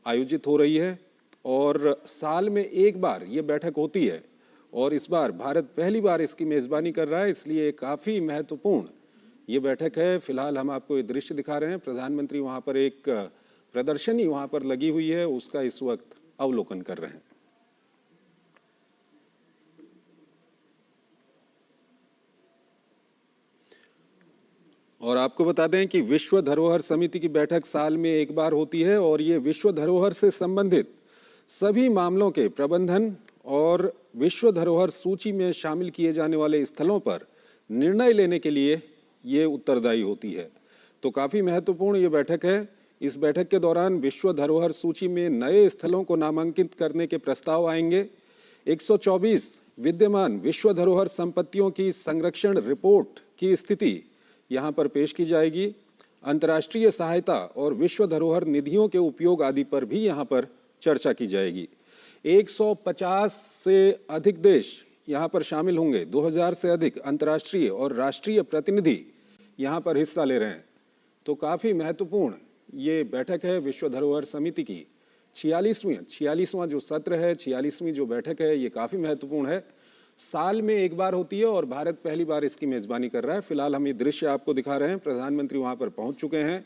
आयोजित हो रही है और साल में एक बार ये बैठक होती है और इस बार भारत पहली बार इसकी मेज़बानी कर रहा है, इसलिए काफ़ी महत्वपूर्ण ये बैठक है। फिलहाल हम आपको ये दृश्य दिखा रहे हैं। प्रधानमंत्री वहाँ पर एक प्रदर्शनी वहाँ पर लगी हुई है, उसका इस वक्त अवलोकन कर रहे हैं। और आपको बता दें कि विश्व धरोहर समिति की बैठक साल में एक बार होती है और ये विश्व धरोहर से संबंधित सभी मामलों के प्रबंधन और विश्व धरोहर सूची में शामिल किए जाने वाले स्थलों पर निर्णय लेने के लिए ये उत्तरदायी होती है। तो काफ़ी महत्वपूर्ण ये बैठक है। इस बैठक के दौरान विश्व धरोहर सूची में नए स्थलों को नामांकित करने के प्रस्ताव आएंगे। 124 विद्यमान विश्व धरोहर संपत्तियों की संरक्षण रिपोर्ट की स्थिति यहाँ पर पेश की जाएगी। अंतर्राष्ट्रीय सहायता और विश्व धरोहर निधियों के उपयोग आदि पर भी यहाँ पर चर्चा की जाएगी। 150 से अधिक देश यहाँ पर शामिल होंगे। 2000 से अधिक अंतर्राष्ट्रीय और राष्ट्रीय प्रतिनिधि यहाँ पर हिस्सा ले रहे हैं। तो काफ़ी महत्वपूर्ण ये बैठक है विश्व धरोहर समिति की। 46वां जो सत्र है, 46वीं जो बैठक है, ये काफ़ी महत्वपूर्ण है। साल में एक बार होती है और भारत पहली बार इसकी मेज़बानी कर रहा है। फिलहाल हम ये दृश्य आपको दिखा रहे हैं। प्रधानमंत्री वहाँ पर पहुँच चुके हैं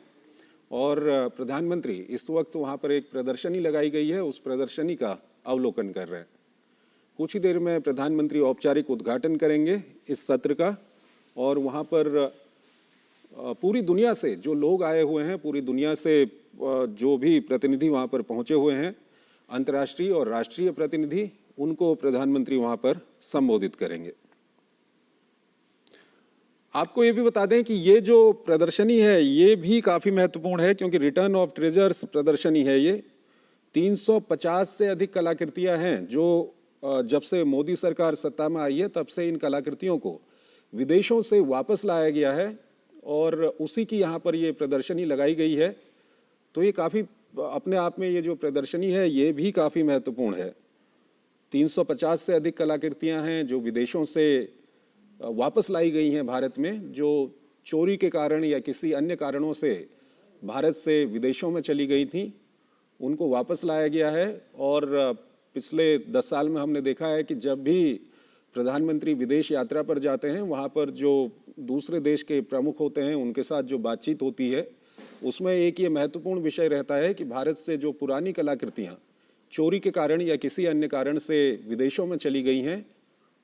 और प्रधानमंत्री इस वक्त वहाँ पर एक प्रदर्शनी लगाई गई है, उस प्रदर्शनी का अवलोकन कर रहे हैं। कुछ ही देर में प्रधानमंत्री औपचारिक उद्घाटन करेंगे इस सत्र का और वहाँ पर पूरी दुनिया से जो लोग आए हुए हैं, पूरी दुनिया से जो भी प्रतिनिधि वहाँ पर पहुँचे हुए हैं, अंतर्राष्ट्रीय और राष्ट्रीय प्रतिनिधि, उनको प्रधानमंत्री वहाँ पर संबोधित करेंगे। आपको ये भी बता दें कि ये जो प्रदर्शनी है ये भी काफ़ी महत्वपूर्ण है क्योंकि रिटर्न ऑफ ट्रेजर्स प्रदर्शनी है। ये 350 से अधिक कलाकृतियाँ हैं जो जब से मोदी सरकार सत्ता में आई है तब से इन कलाकृतियों को विदेशों से वापस लाया गया है और उसी की यहाँ पर ये प्रदर्शनी लगाई गई है। तो ये काफ़ी अपने आप में ये जो प्रदर्शनी है ये भी काफ़ी महत्वपूर्ण है। 350 से अधिक कलाकृतियाँ हैं जो विदेशों से वापस लाई गई हैं भारत में, जो चोरी के कारण या किसी अन्य कारणों से भारत से विदेशों में चली गई थी, उनको वापस लाया गया है। और पिछले 10 साल में हमने देखा है कि जब भी प्रधानमंत्री विदेश यात्रा पर जाते हैं, वहाँ पर जो दूसरे देश के प्रमुख होते हैं उनके साथ जो बातचीत होती है उसमें एक ये महत्वपूर्ण विषय रहता है कि भारत से जो पुरानी कलाकृतियाँ चोरी के कारण या किसी अन्य कारण से विदेशों में चली गई हैं,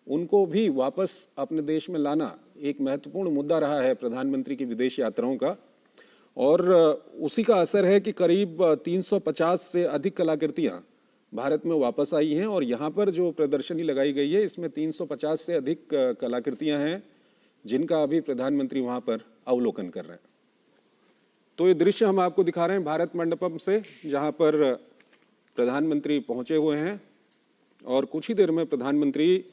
उनको भी वापस अपने देश में लाना एक महत्वपूर्ण मुद्दा रहा है प्रधानमंत्री की विदेश यात्राओं का। और उसी का असर है कि करीब 350 से अधिक कलाकृतियाँ भारत में वापस आई हैं और यहाँ पर जो प्रदर्शनी लगाई गई है इसमें 350 से अधिक कलाकृतियाँ हैं जिनका अभी प्रधानमंत्री वहाँ पर अवलोकन कर रहे हैं। तो ये दृश्य हम आपको दिखा रहे हैं भारत मंडपम से, जहाँ पर प्रधानमंत्री पहुँचे हुए हैं और कुछ ही देर में प्रधानमंत्री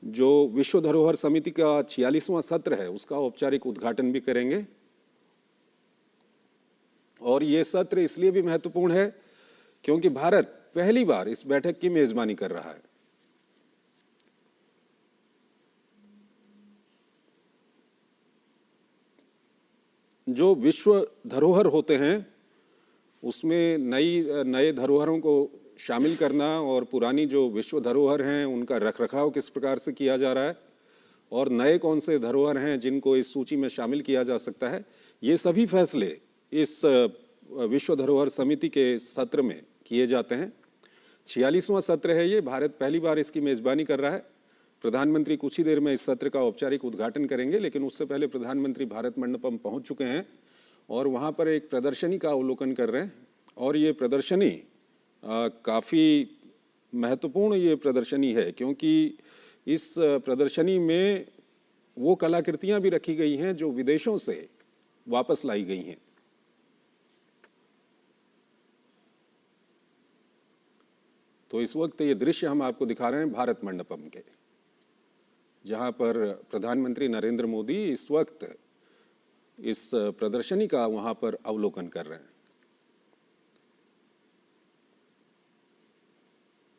जो विश्व धरोहर समिति का 46वां सत्र है उसका औपचारिक उद्घाटन भी करेंगे। और ये सत्र इसलिए भी महत्वपूर्ण है क्योंकि भारत पहली बार इस बैठक की मेजबानी कर रहा है। जो विश्व धरोहर होते हैं उसमें नए धरोहरों को शामिल करना और पुरानी जो विश्व धरोहर हैं उनका रखरखाव किस प्रकार से किया जा रहा है और नए कौन से धरोहर हैं जिनको इस सूची में शामिल किया जा सकता है, ये सभी फैसले इस विश्व धरोहर समिति के सत्र में किए जाते हैं। 46वां सत्र है ये, भारत पहली बार इसकी मेज़बानी कर रहा है। प्रधानमंत्री कुछ ही देर में इस सत्र का औपचारिक उद्घाटन करेंगे, लेकिन उससे पहले प्रधानमंत्री भारत मंडपम पहुंच चुके हैं और वहां पर एक प्रदर्शनी का अवलोकन कर रहे हैं। और ये प्रदर्शनी काफ़ी महत्वपूर्ण ये प्रदर्शनी है क्योंकि इस प्रदर्शनी में वो कलाकृतियां भी रखी गई हैं जो विदेशों से वापस लाई गई हैं। तो इस वक्त ये दृश्य हम आपको दिखा रहे हैं भारत मंडपम के, जहां पर प्रधानमंत्री नरेंद्र मोदी इस वक्त इस प्रदर्शनी का वहां पर अवलोकन कर रहे हैं।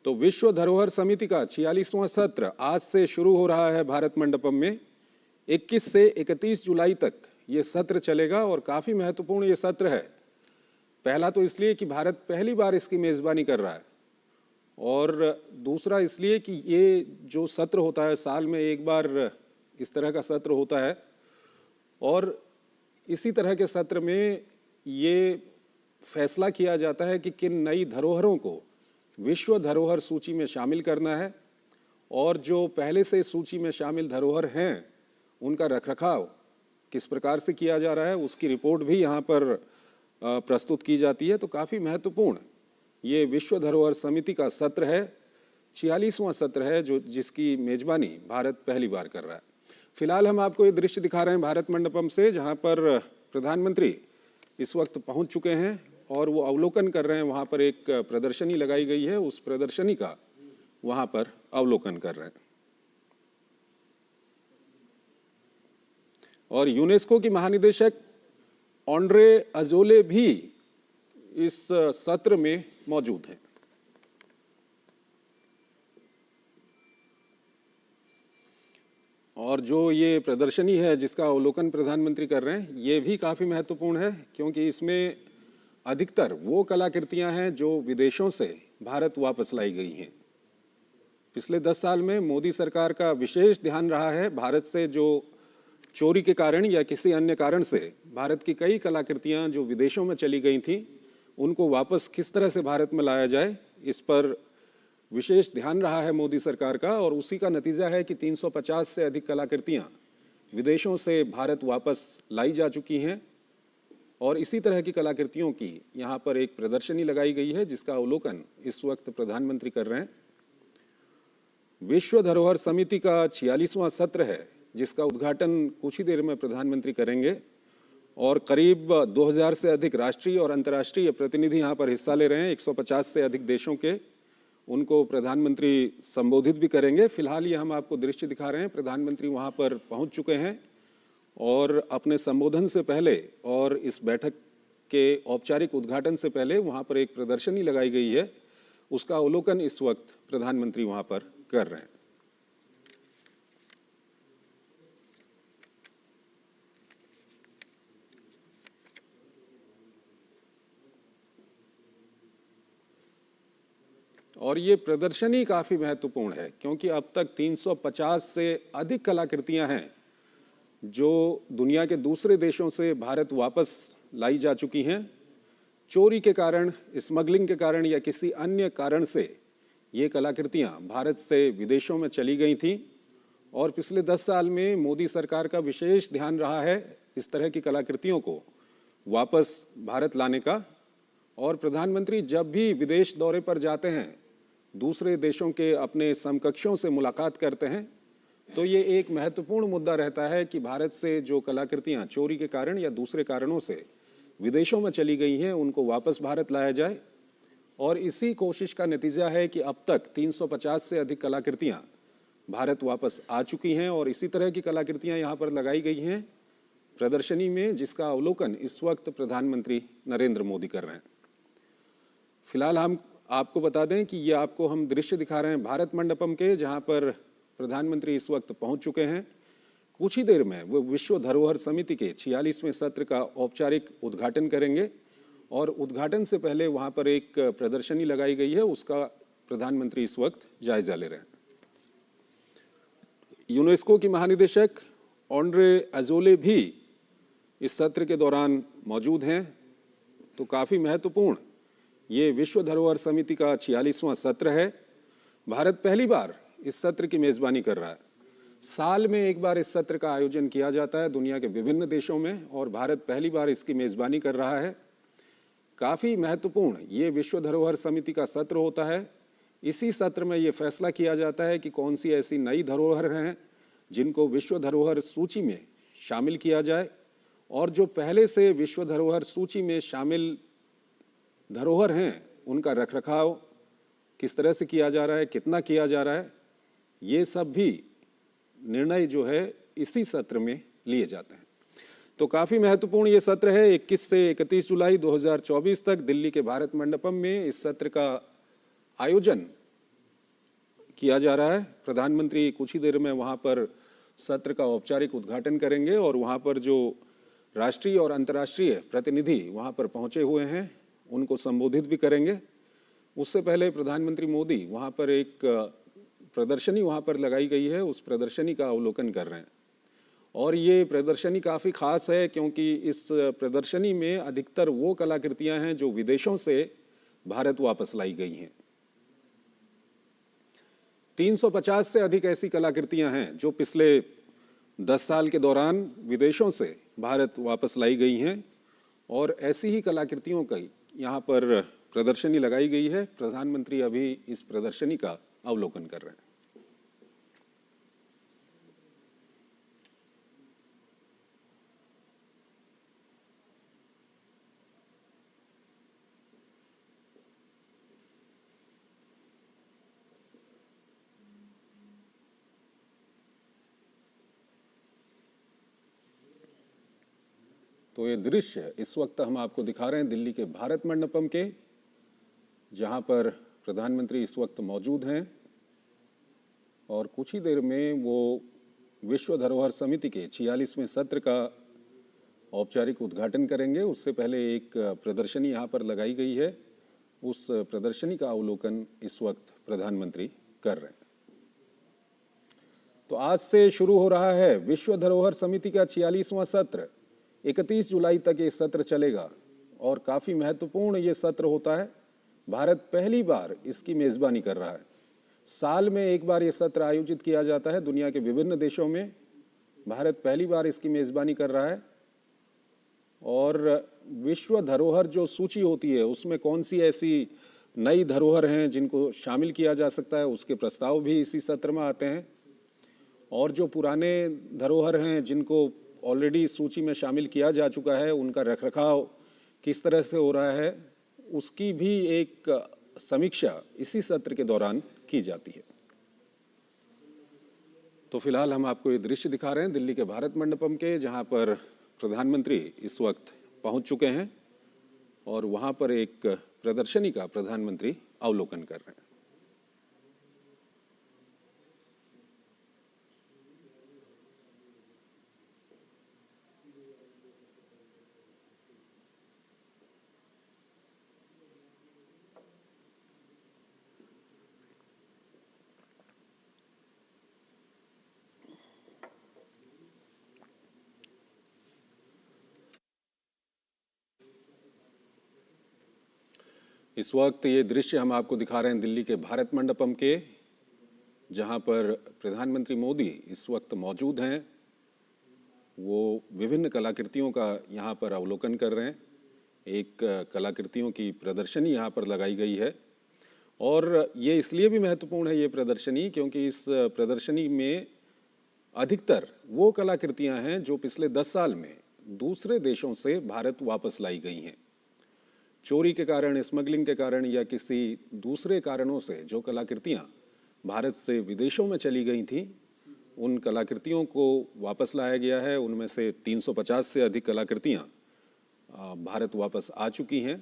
तो विश्व धरोहर समिति का 46वां सत्र आज से शुरू हो रहा है भारत मंडपम में। 21 से 31 जुलाई तक ये सत्र चलेगा और काफ़ी महत्वपूर्ण ये सत्र है पहला तो इसलिए कि भारत पहली बार इसकी मेज़बानी कर रहा है, और दूसरा इसलिए कि ये जो सत्र होता है, साल में एक बार इस तरह का सत्र होता है, और इसी तरह के सत्र में ये फैसला किया जाता है कि किन नई धरोहरों को विश्व धरोहर सूची में शामिल करना है, और जो पहले से सूची में शामिल धरोहर हैं उनका रखरखाव किस प्रकार से किया जा रहा है, उसकी रिपोर्ट भी यहाँ पर प्रस्तुत की जाती है। तो काफ़ी महत्वपूर्ण ये विश्व धरोहर समिति का सत्र है, 46वां सत्र है जिसकी मेजबानी भारत पहली बार कर रहा है। फिलहाल हम आपको ये दृश्य दिखा रहे हैं भारत मंडपम से, जहाँ पर प्रधानमंत्री इस वक्त पहुँच चुके हैं और वो अवलोकन कर रहे हैं। वहाँ पर एक प्रदर्शनी लगाई गई है, उस प्रदर्शनी का वहाँ पर अवलोकन कर रहे हैं। और यूनेस्को की महानिदेशक ऑन्ड्रे अजोले भी इस सत्र में मौजूद हैं। और जो ये प्रदर्शनी है जिसका अवलोकन प्रधानमंत्री कर रहे हैं, ये भी काफ़ी महत्वपूर्ण है, क्योंकि इसमें अधिकतर वो कलाकृतियां हैं जो विदेशों से भारत वापस लाई गई हैं। पिछले 10 साल में मोदी सरकार का विशेष ध्यान रहा है भारत से जो चोरी के कारण या किसी अन्य कारण से भारत की कई कलाकृतियां जो विदेशों में चली गई थीं, उनको वापस किस तरह से भारत में लाया जाए, इस पर विशेष ध्यान रहा है मोदी सरकार का। और उसी का नतीजा है कि 350 से अधिक कलाकृतियां विदेशों से भारत वापस लाई जा चुकी हैं, और इसी तरह की कलाकृतियों की यहाँ पर एक प्रदर्शनी लगाई गई है जिसका अवलोकन इस वक्त प्रधानमंत्री कर रहे हैं। विश्व धरोहर समिति का 46वां सत्र है, जिसका उद्घाटन कुछ ही देर में प्रधानमंत्री करेंगे, और करीब 2000 से अधिक राष्ट्रीय और अंतर्राष्ट्रीय प्रतिनिधि यहाँ पर हिस्सा ले रहे हैं। 150 से अधिक देशों के उनको प्रधानमंत्री संबोधित भी करेंगे। फिलहाल ये हम आपको दृश्य दिखा रहे हैं, प्रधानमंत्री वहाँ पर पहुँच चुके हैं, और अपने संबोधन से पहले और इस बैठक के औपचारिक उद्घाटन से पहले वहाँ पर एक प्रदर्शनी लगाई गई है, उसका अवलोकन इस वक्त प्रधानमंत्री वहाँ पर कर रहे हैं। और ये प्रदर्शनी काफ़ी महत्वपूर्ण है, क्योंकि अब तक 350 से अधिक कलाकृतियां हैं जो दुनिया के दूसरे देशों से भारत वापस लाई जा चुकी हैं। चोरी के कारण, स्मगलिंग के कारण या किसी अन्य कारण से ये कलाकृतियां भारत से विदेशों में चली गई थीं, और पिछले 10 साल में मोदी सरकार का विशेष ध्यान रहा है इस तरह की कलाकृतियों को वापस भारत लाने का। और प्रधानमंत्री जब भी विदेश दौरे पर जाते हैं, दूसरे देशों के अपने समकक्षों से मुलाकात करते हैं, तो ये एक महत्वपूर्ण मुद्दा रहता है कि भारत से जो कलाकृतियां चोरी के कारण या दूसरे कारणों से विदेशों में चली गई हैं, उनको वापस भारत लाया जाए। और इसी कोशिश का नतीजा है कि अब तक 350 से अधिक कलाकृतियां भारत वापस आ चुकी हैं, और इसी तरह की कलाकृतियां यहाँ पर लगाई गई हैं प्रदर्शनी में, जिसका अवलोकन इस वक्त प्रधानमंत्री नरेंद्र मोदी कर रहे हैं। फिलहाल हम आपको बता दें कि ये आपको हम दृश्य दिखा रहे हैं भारत मंडपम के, जहाँ पर प्रधानमंत्री इस वक्त पहुँच चुके हैं। कुछ ही देर में वो विश्व धरोहर समिति के 46वें सत्र का औपचारिक उद्घाटन करेंगे, और उद्घाटन से पहले वहाँ पर एक प्रदर्शनी लगाई गई है, उसका प्रधानमंत्री इस वक्त जायजा ले रहे हैं। यूनेस्को की महानिदेशक ऑन्ड्रे अजोले भी इस सत्र के दौरान मौजूद हैं। तो काफ़ी महत्वपूर्ण ये विश्व धरोहर समिति का 46वां सत्र है। भारत पहली बार इस सत्र की मेज़बानी कर रहा है। साल में एक बार इस सत्र का आयोजन किया जाता है दुनिया के विभिन्न देशों में, और भारत पहली बार इसकी मेज़बानी कर रहा है। काफ़ी महत्वपूर्ण ये विश्व धरोहर समिति का सत्र होता है। इसी सत्र में ये फैसला किया जाता है कि कौन सी ऐसी नई धरोहर हैं जिनको विश्व धरोहर सूची में शामिल किया जाए, और जो पहले से विश्व धरोहर सूची में शामिल धरोहर हैं उनका रखरखाव किस तरह से किया जा रहा है, कितना किया जा रहा है, ये सब भी निर्णय जो है इसी सत्र में लिए जाते हैं। तो काफ़ी महत्वपूर्ण ये सत्र है। 21 से 31 जुलाई 2024 तक दिल्ली के भारत मंडपम में इस सत्र का आयोजन किया जा रहा है। प्रधानमंत्री कुछ ही देर में वहाँ पर सत्र का औपचारिक उद्घाटन करेंगे, और वहाँ पर जो राष्ट्रीय और अंतर्राष्ट्रीय प्रतिनिधि वहाँ पर पहुँचे हुए हैं उनको संबोधित भी करेंगे। उससे पहले प्रधानमंत्री मोदी वहाँ पर एक प्रदर्शनी वहाँ पर लगाई गई है, उस प्रदर्शनी का अवलोकन कर रहे हैं। और ये प्रदर्शनी काफ़ी खास है क्योंकि इस प्रदर्शनी में अधिकतर वो कलाकृतियाँ हैं जो विदेशों से भारत वापस लाई गई हैं। 350 से अधिक ऐसी कलाकृतियाँ हैं जो पिछले 10 साल के दौरान विदेशों से भारत वापस लाई गई हैं, और ऐसी ही कलाकृतियों की यहाँ पर प्रदर्शनी लगाई गई है। प्रधानमंत्री अभी इस प्रदर्शनी का अवलोकन कर रहे हैं। तो ये दृश्य इस वक्त हम आपको दिखा रहे हैं दिल्ली के भारत मंडपम के, जहाँ पर प्रधानमंत्री इस वक्त मौजूद हैं और कुछ ही देर में वो विश्व धरोहर समिति के 46वें सत्र का औपचारिक उद्घाटन करेंगे। उससे पहले एक प्रदर्शनी यहाँ पर लगाई गई है, उस प्रदर्शनी का अवलोकन इस वक्त प्रधानमंत्री कर रहे हैं। तो आज से शुरू हो रहा है विश्व धरोहर समिति का 46वां सत्र। 31 जुलाई तक ये सत्र चलेगा और काफ़ी महत्वपूर्ण ये सत्र होता है। भारत पहली बार इसकी मेज़बानी कर रहा है। साल में एक बार ये सत्र आयोजित किया जाता है दुनिया के विभिन्न देशों में। भारत पहली बार इसकी मेज़बानी कर रहा है। और विश्व धरोहर जो सूची होती है उसमें कौन सी ऐसी नई धरोहर हैं जिनको शामिल किया जा सकता है, उसके प्रस्ताव भी इसी सत्र में आते हैं। और जो पुराने धरोहर हैं जिनको ऑलरेडी सूची में शामिल किया जा चुका है, उनका रखरखाव किस तरह से हो रहा है, उसकी भी एक समीक्षा इसी सत्र के दौरान की जाती है। तो फिलहाल हम आपको ये दृश्य दिखा रहे हैं दिल्ली के भारत मंडपम के, जहाँ पर प्रधानमंत्री इस वक्त पहुँच चुके हैं और वहाँ पर एक प्रदर्शनी का प्रधानमंत्री अवलोकन कर रहे हैं। इस वक्त ये दृश्य हम आपको दिखा रहे हैं दिल्ली के भारत मंडपम के, जहाँ पर प्रधानमंत्री मोदी इस वक्त मौजूद हैं। वो विभिन्न कलाकृतियों का यहाँ पर अवलोकन कर रहे हैं। एक कलाकृतियों की प्रदर्शनी यहाँ पर लगाई गई है और ये इसलिए भी महत्वपूर्ण है ये प्रदर्शनी क्योंकि इस प्रदर्शनी में अधिकतर वो कलाकृतियाँ हैं जो पिछले 10 साल में दूसरे देशों से भारत वापस लाई गई हैं। चोरी के कारण, स्मगलिंग के कारण या किसी दूसरे कारणों से जो कलाकृतियाँ भारत से विदेशों में चली गई थीं, उन कलाकृतियों को वापस लाया गया है। उनमें से 350 से अधिक कलाकृतियाँ भारत वापस आ चुकी हैं।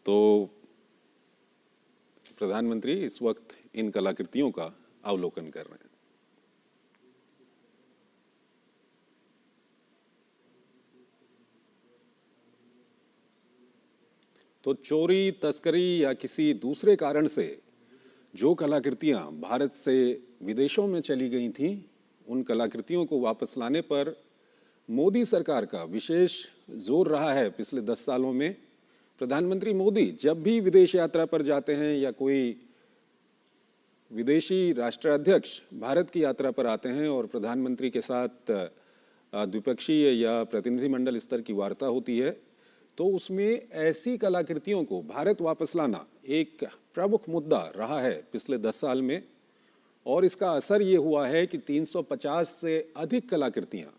तो प्रधानमंत्री इस वक्त इन कलाकृतियों का अवलोकन कर रहे हैं। तो चोरी, तस्करी या किसी दूसरे कारण से जो कलाकृतियाँ भारत से विदेशों में चली गई थीं, उन कलाकृतियों को वापस लाने पर मोदी सरकार का विशेष जोर रहा है पिछले 10 सालों में। प्रधानमंत्री मोदी जब भी विदेश यात्रा पर जाते हैं या कोई विदेशी राष्ट्राध्यक्ष भारत की यात्रा पर आते हैं और प्रधानमंत्री के साथ द्विपक्षीय या प्रतिनिधिमंडल स्तर की वार्ता होती है, तो उसमें ऐसी कलाकृतियों को भारत वापस लाना एक प्रमुख मुद्दा रहा है पिछले 10 साल में। और इसका असर ये हुआ है कि 350 से अधिक कलाकृतियाँ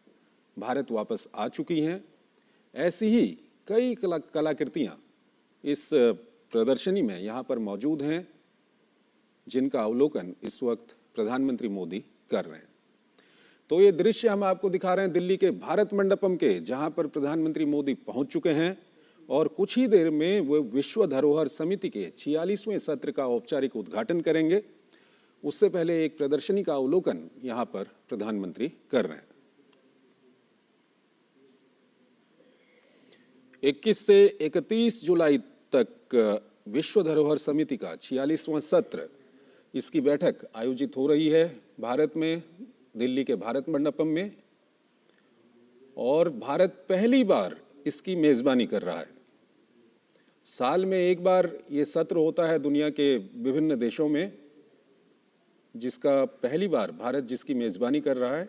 भारत वापस आ चुकी हैं। ऐसी ही कई कलाकृतियाँ इस प्रदर्शनी में यहाँ पर मौजूद हैं, जिनका अवलोकन इस वक्त प्रधानमंत्री मोदी कर रहे हैं। तो ये दृश्य हम आपको दिखा रहे हैं दिल्ली के भारत मंडपम के, जहाँ पर प्रधानमंत्री मोदी पहुँच चुके हैं और कुछ ही देर में वो विश्व धरोहर समिति के 46वें सत्र का औपचारिक उद्घाटन करेंगे। उससे पहले एक प्रदर्शनी का अवलोकन यहाँ पर प्रधानमंत्री कर रहे हैं। 21 से 31 जुलाई तक विश्व धरोहर समिति का 46वां सत्र, इसकी बैठक आयोजित हो रही है भारत में, दिल्ली के भारत मंडपम में, और भारत पहली बार इसकी मेज़बानी कर रहा है। साल में एक बार ये सत्र होता है दुनिया के विभिन्न देशों में, जिसका पहली बार भारत जिसकी मेज़बानी कर रहा है,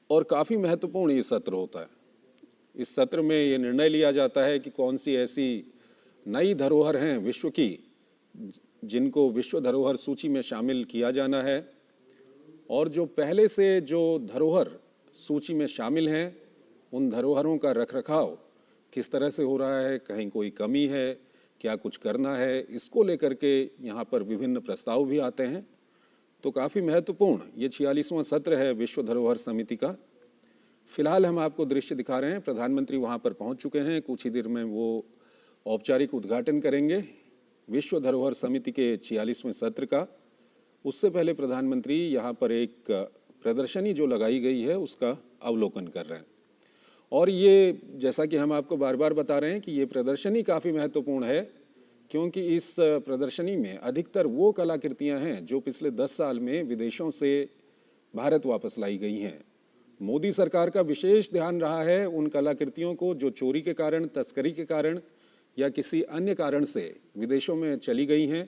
और काफ़ी महत्वपूर्ण ये सत्र होता है। इस सत्र में ये निर्णय लिया जाता है कि कौन सी ऐसी नई धरोहर हैं विश्व की जिनको विश्व धरोहर सूची में शामिल किया जाना है, और जो पहले से जो धरोहर सूची में शामिल हैं उन धरोहरों का रखरखाव किस तरह से हो रहा है, कहीं कोई कमी है, क्या कुछ करना है, इसको लेकर के यहाँ पर विभिन्न प्रस्ताव भी आते हैं। तो काफ़ी महत्वपूर्ण ये 46वां सत्र है विश्व धरोहर समिति का। फिलहाल हम आपको दृश्य दिखा रहे हैं, प्रधानमंत्री वहाँ पर पहुँच चुके हैं, कुछ ही देर में वो औपचारिक उद्घाटन करेंगे विश्व धरोहर समिति के 46वें सत्र का। उससे पहले प्रधानमंत्री यहाँ पर एक प्रदर्शनी जो लगाई गई है उसका अवलोकन कर रहे हैं। और ये जैसा कि हम आपको बार बार बता रहे हैं कि ये प्रदर्शनी काफ़ी महत्वपूर्ण है, क्योंकि इस प्रदर्शनी में अधिकतर वो कलाकृतियाँ हैं जो पिछले 10 साल में विदेशों से भारत वापस लाई गई हैं। मोदी सरकार का विशेष ध्यान रहा है उन कलाकृतियों को जो चोरी के कारण, तस्करी के कारण या किसी अन्य कारण से विदेशों में चली गई हैं,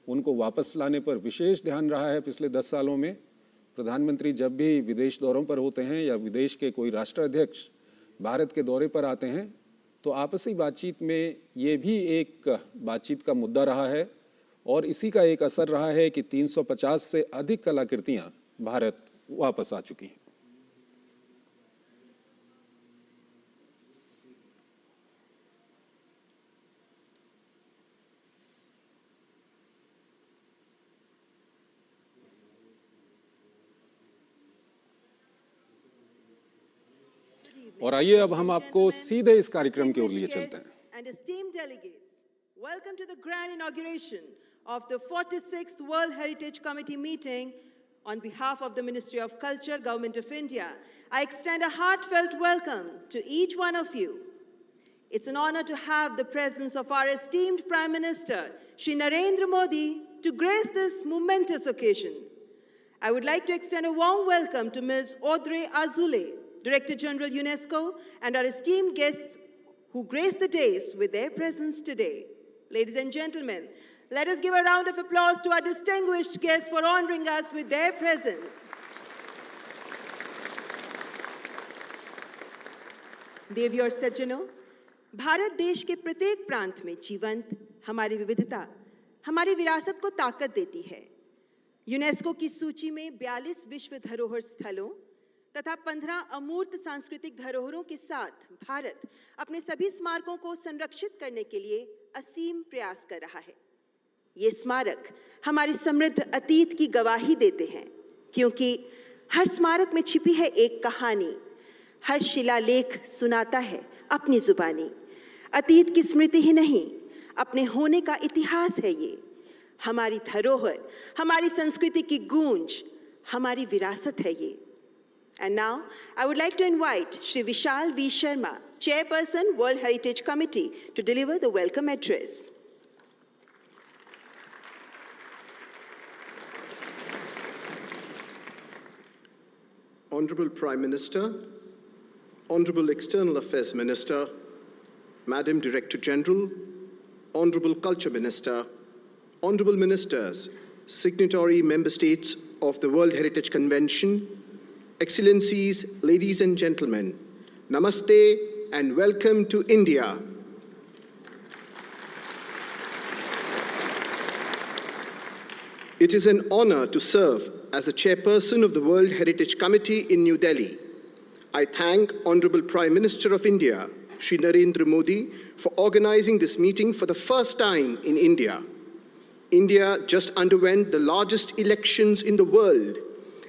उनको वापस लाने पर विशेष ध्यान रहा है पिछले 10 सालों में। प्रधानमंत्री जब भी विदेश दौरों पर होते हैं या विदेश के कोई राष्ट्राध्यक्ष भारत के दौरे पर आते हैं तो आपसी बातचीत में ये भी एक बातचीत का मुद्दा रहा है, और इसी का एक असर रहा है कि 350 से अधिक कलाकृतियाँ भारत वापस आ चुकी हैं। और आइए अब हम आपको सीधे इस कार्यक्रम की ओर लिए चलते हैं। And esteemed delegates, welcome to the grand inauguration of the 46th World Heritage Committee meeting. On behalf of the Ministry of Culture, Government of India, I extend a heartfelt welcome to each one of you. It's an honor to have the presence of our esteemed Prime Minister, Shri Narendra Modi, to grace this momentous occasion. I would like to extend a warm welcome to Ms. Audrey Azoulay, Director General UNESCO, and our esteemed guests who grace the days with their presence today. Ladies and gentlemen, let us give a round of applause to our distinguished guests for honoring us with their presence. देवी और सज्जनों, भारत देश के प्रत्येक प्रांत में जीवंत हमारी विविधता हमारी विरासत को ताकत देती है। यूनेस्को की सूची में 42 विश्व धरोहर स्थलों तथा 15 अमूर्त सांस्कृतिक धरोहरों के साथ भारत अपने सभी स्मारकों को संरक्षित करने के लिए असीम प्रयास कर रहा है। ये स्मारक हमारी समृद्ध अतीत की गवाही देते हैं, क्योंकि हर स्मारक में छिपी है एक कहानी, हर शिलालेख सुनाता है अपनी जुबानी। अतीत की स्मृति ही नहीं, अपने होने का इतिहास है ये। हमारी धरोहर, हमारी संस्कृति की गूंज, हमारी विरासत है ये। And now, I would like to invite Shri Vishal V. Sharma, Chairperson, World Heritage Committee, to deliver the welcome address. Honorable Prime Minister, Honorable External Affairs Minister, Madam Director General, Honorable Culture Minister, Honorable Ministers, Signatory Member States of the World Heritage Convention, Excellencies, ladies and gentlemen, Namaste and welcome to India. It is an honor to serve as the chairperson of the World Heritage Committee in New Delhi. I thank Honorable Prime Minister of India, Shri Narendra Modi, for organizing this meeting for the first time in India. India just underwent the largest elections in the world,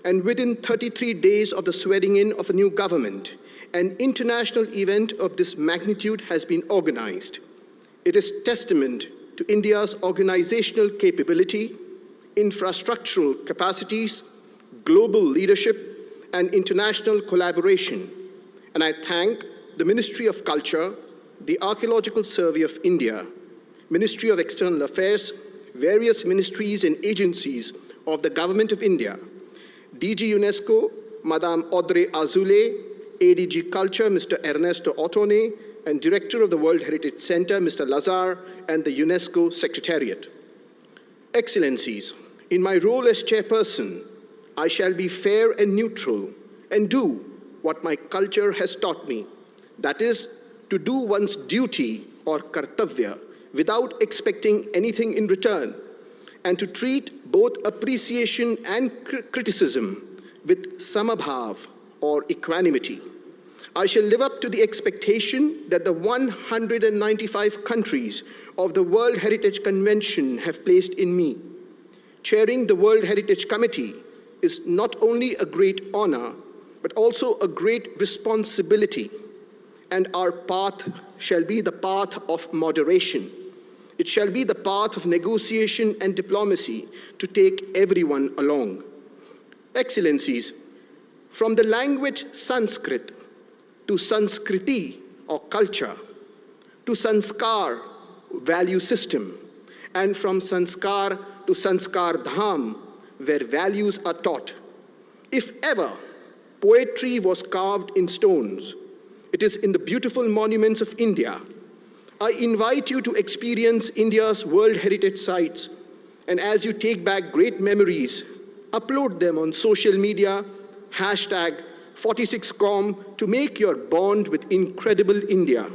and within 33 days of the swearing in of a new government, an international event of this magnitude has been organized. It is testament to India's organizational capability, infrastructural capacities, global leadership, and international collaboration. And I thank the Ministry of Culture, the Archaeological Survey of India, Ministry of External Affairs, various ministries and agencies of the Government of India, DG UNESCO, Madame Audrey Azoulay, ADG Culture, Mr. Ernesto Ottone, and Director of the World Heritage Center, Mr. Lazar, and the UNESCO Secretariat. Excellencies, in my role as chairperson, I shall be fair and neutral and do what my culture has taught me, that is, to do one's duty or kartavya without expecting anything in return, and to treat both appreciation and criticism with samabhav or equanimity. I shall live up to the expectation that the 195 countries of the World Heritage Convention have placed in me. Chairing the World Heritage Committee is not only a great honor, but also a great responsibility, and our path shall be the path of moderation. It shall be the path of negotiation and diplomacy to take everyone along. Excellencies, from the language Sanskrit to Sanskriti or culture, to Sanskar, value system, and from Sanskar to Sanskar Dham, where values are taught. If ever poetry was carved in stones, it is in the beautiful monuments of India. I invite you to experience India's World Heritage sites, and as you take back great memories, upload them on social media, #46com, to make your bond with incredible India.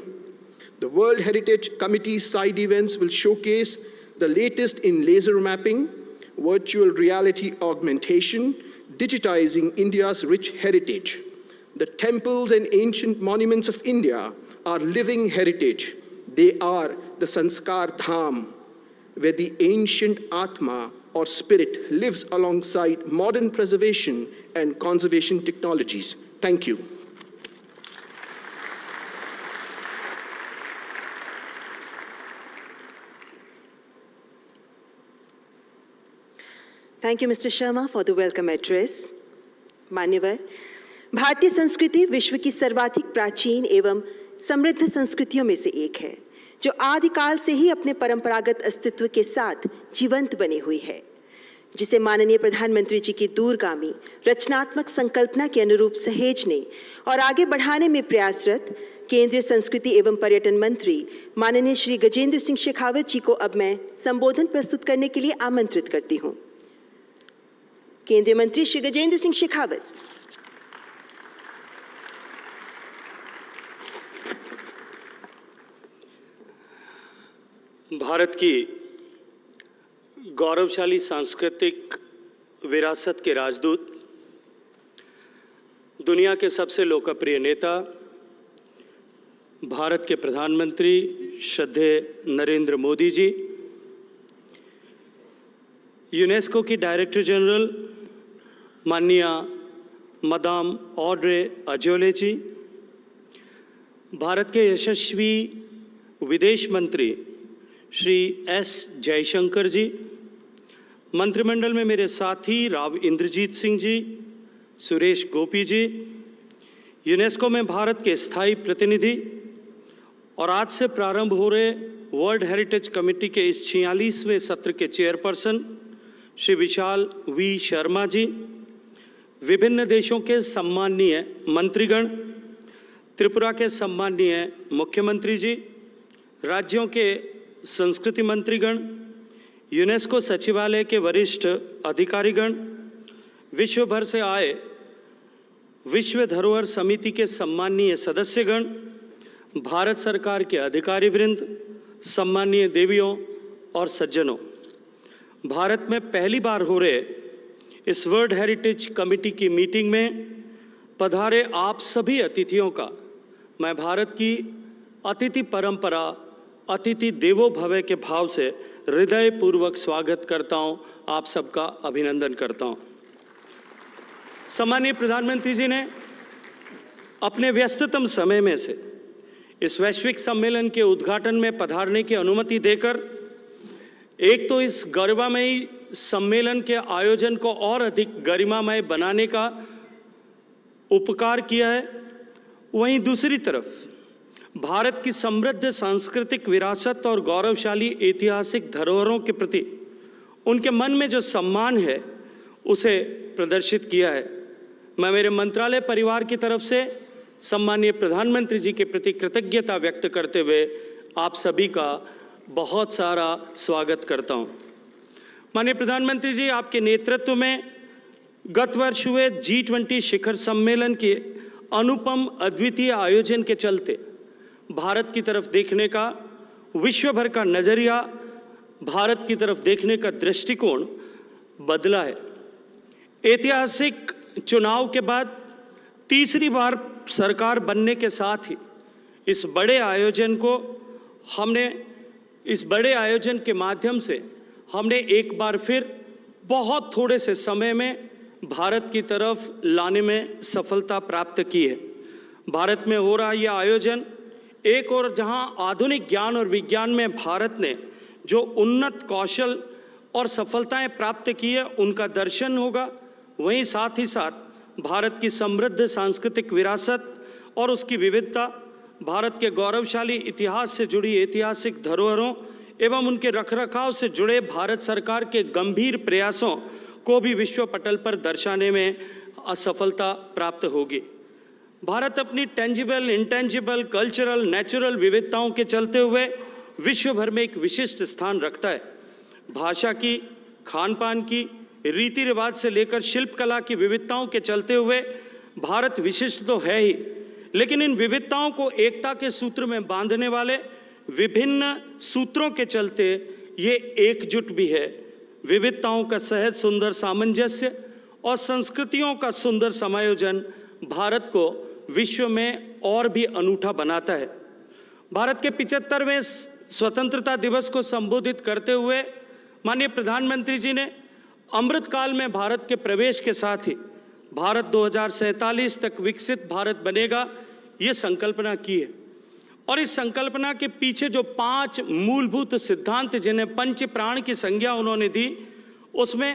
The World Heritage Committee's side events will showcase the latest in laser mapping, virtual reality augmentation, digitizing India's rich heritage. The temples and ancient monuments of India are living heritage. They are the Sanskar Dham, where the ancient Atma or spirit lives alongside modern preservation and conservation technologies. Thank you. Thank you, Mr. Sharma, for the welcome address. मान्यवर, भारतीय संस्कृति विश्व की सर्वाधिक प्राचीन एवं समृद्ध संस्कृतियों में से एक है, जो आदिकाल से ही अपने परंपरागत अस्तित्व के साथ जीवंत बनी हुई है, जिसे माननीय प्रधानमंत्री जी की दूरगामी रचनात्मक संकल्पना के अनुरूप सहेजने और आगे बढ़ाने में प्रयासरत केंद्रीय संस्कृति एवं पर्यटन मंत्री माननीय श्री गजेंद्र सिंह शेखावत जी को अब मैं संबोधन प्रस्तुत करने के लिए आमंत्रित करती हूँ। केंद्रीय मंत्री श्री गजेंद्र सिंह शेखावत। भारत की गौरवशाली सांस्कृतिक विरासत के राजदूत, दुनिया के सबसे लोकप्रिय नेता, भारत के प्रधानमंत्री श्रद्धेय नरेंद्र मोदी जी, यूनेस्को की डायरेक्टर जनरल माननीय मदाम ऑड्रे अजोले जी, भारत के यशस्वी विदेश मंत्री श्री एस जयशंकर जी, मंत्रिमंडल में मेरे साथी राव इंद्रजीत सिंह जी, सुरेश गोपी जी, यूनेस्को में भारत के स्थायी प्रतिनिधि और आज से प्रारंभ हो रहे वर्ल्ड हेरिटेज कमेटी के इस 46वें सत्र के चेयरपर्सन श्री विशाल वी शर्मा जी, विभिन्न देशों के सम्माननीय मंत्रीगण, त्रिपुरा के सम्माननीय मुख्यमंत्री जी, राज्यों के संस्कृति मंत्रीगण, यूनेस्को सचिवालय के वरिष्ठ अधिकारीगण, विश्व भर से आए विश्व धरोहर समिति के सम्माननीय सदस्यगण, भारत सरकार के अधिकारी वृंद, सम्माननीय देवियों और सज्जनों, भारत में पहली बार हो रहे इस वर्ल्ड हेरिटेज कमेटी की मीटिंग में पधारे आप सभी अतिथियों का मैं भारत की अतिथि परंपरा, अतिथि देवो भव के भाव से हृदयपूर्वक स्वागत करता हूं, आप सबका अभिनंदन करता हूं। सम्माननीय प्रधानमंत्री जी ने अपने व्यस्ततम समय में से इस वैश्विक सम्मेलन के उद्घाटन में पधारने की अनुमति देकर एक तो इस गरिमामयी सम्मेलन के आयोजन को और अधिक गरिमामय बनाने का उपकार किया है, वहीं दूसरी तरफ भारत की समृद्ध सांस्कृतिक विरासत और गौरवशाली ऐतिहासिक धरोहरों के प्रति उनके मन में जो सम्मान है उसे प्रदर्शित किया है। मैं मेरे मंत्रालय परिवार की तरफ से सम्मानीय प्रधानमंत्री जी के प्रति कृतज्ञता व्यक्त करते हुए आप सभी का बहुत सारा स्वागत करता हूं। माननीय प्रधानमंत्री जी, आपके नेतृत्व में गत वर्ष हुए G20 शिखर सम्मेलन के अनुपम अद्वितीय आयोजन के चलते भारत की तरफ देखने का, विश्व भर का नजरिया, भारत की तरफ देखने का दृष्टिकोण बदला है। ऐतिहासिक चुनाव के बाद तीसरी बार सरकार बनने के साथ ही इस बड़े आयोजन के माध्यम से हमने एक बार फिर बहुत थोड़े से समय में भारत की तरफ लाने में सफलता प्राप्त की है। भारत में हो रहा यह आयोजन एक और जहां आधुनिक ज्ञान और विज्ञान में भारत ने जो उन्नत कौशल और सफलताएं प्राप्त की है उनका दर्शन होगा, वहीं साथ ही साथ भारत की समृद्ध सांस्कृतिक विरासत और उसकी विविधता, भारत के गौरवशाली इतिहास से जुड़ी ऐतिहासिक धरोहरों एवं उनके रखरखाव से जुड़े भारत सरकार के गंभीर प्रयासों को भी विश्व पटल पर दर्शाने में असफलता प्राप्त होगी। भारत अपनी टेंजिबल, इंटेंजिबल, कल्चरल, नेचुरल विविधताओं के चलते हुए विश्व भर में एक विशिष्ट स्थान रखता है। भाषा की, खान पान की, रीति रिवाज से लेकर शिल्पकला की विविधताओं के चलते हुए भारत विशिष्ट तो है ही, लेकिन इन विविधताओं को एकता के सूत्र में बांधने वाले विभिन्न सूत्रों के चलते ये एकजुट भी है। विविधताओं का सहज सुंदर सामंजस्य और संस्कृतियों का सुंदर समायोजन भारत को विश्व में और भी अनूठा बनाता है। भारत के 75वें स्वतंत्रता दिवस को संबोधित करते हुए माननीय प्रधानमंत्री जी ने अमृतकाल में भारत के प्रवेश के साथ ही भारत 2047 तक विकसित भारत बनेगा, ये संकल्पना की है। और इस संकल्पना के पीछे जो 5 मूलभूत सिद्धांत जिन्हें पंच प्राण की संज्ञा उन्होंने दी, उसमें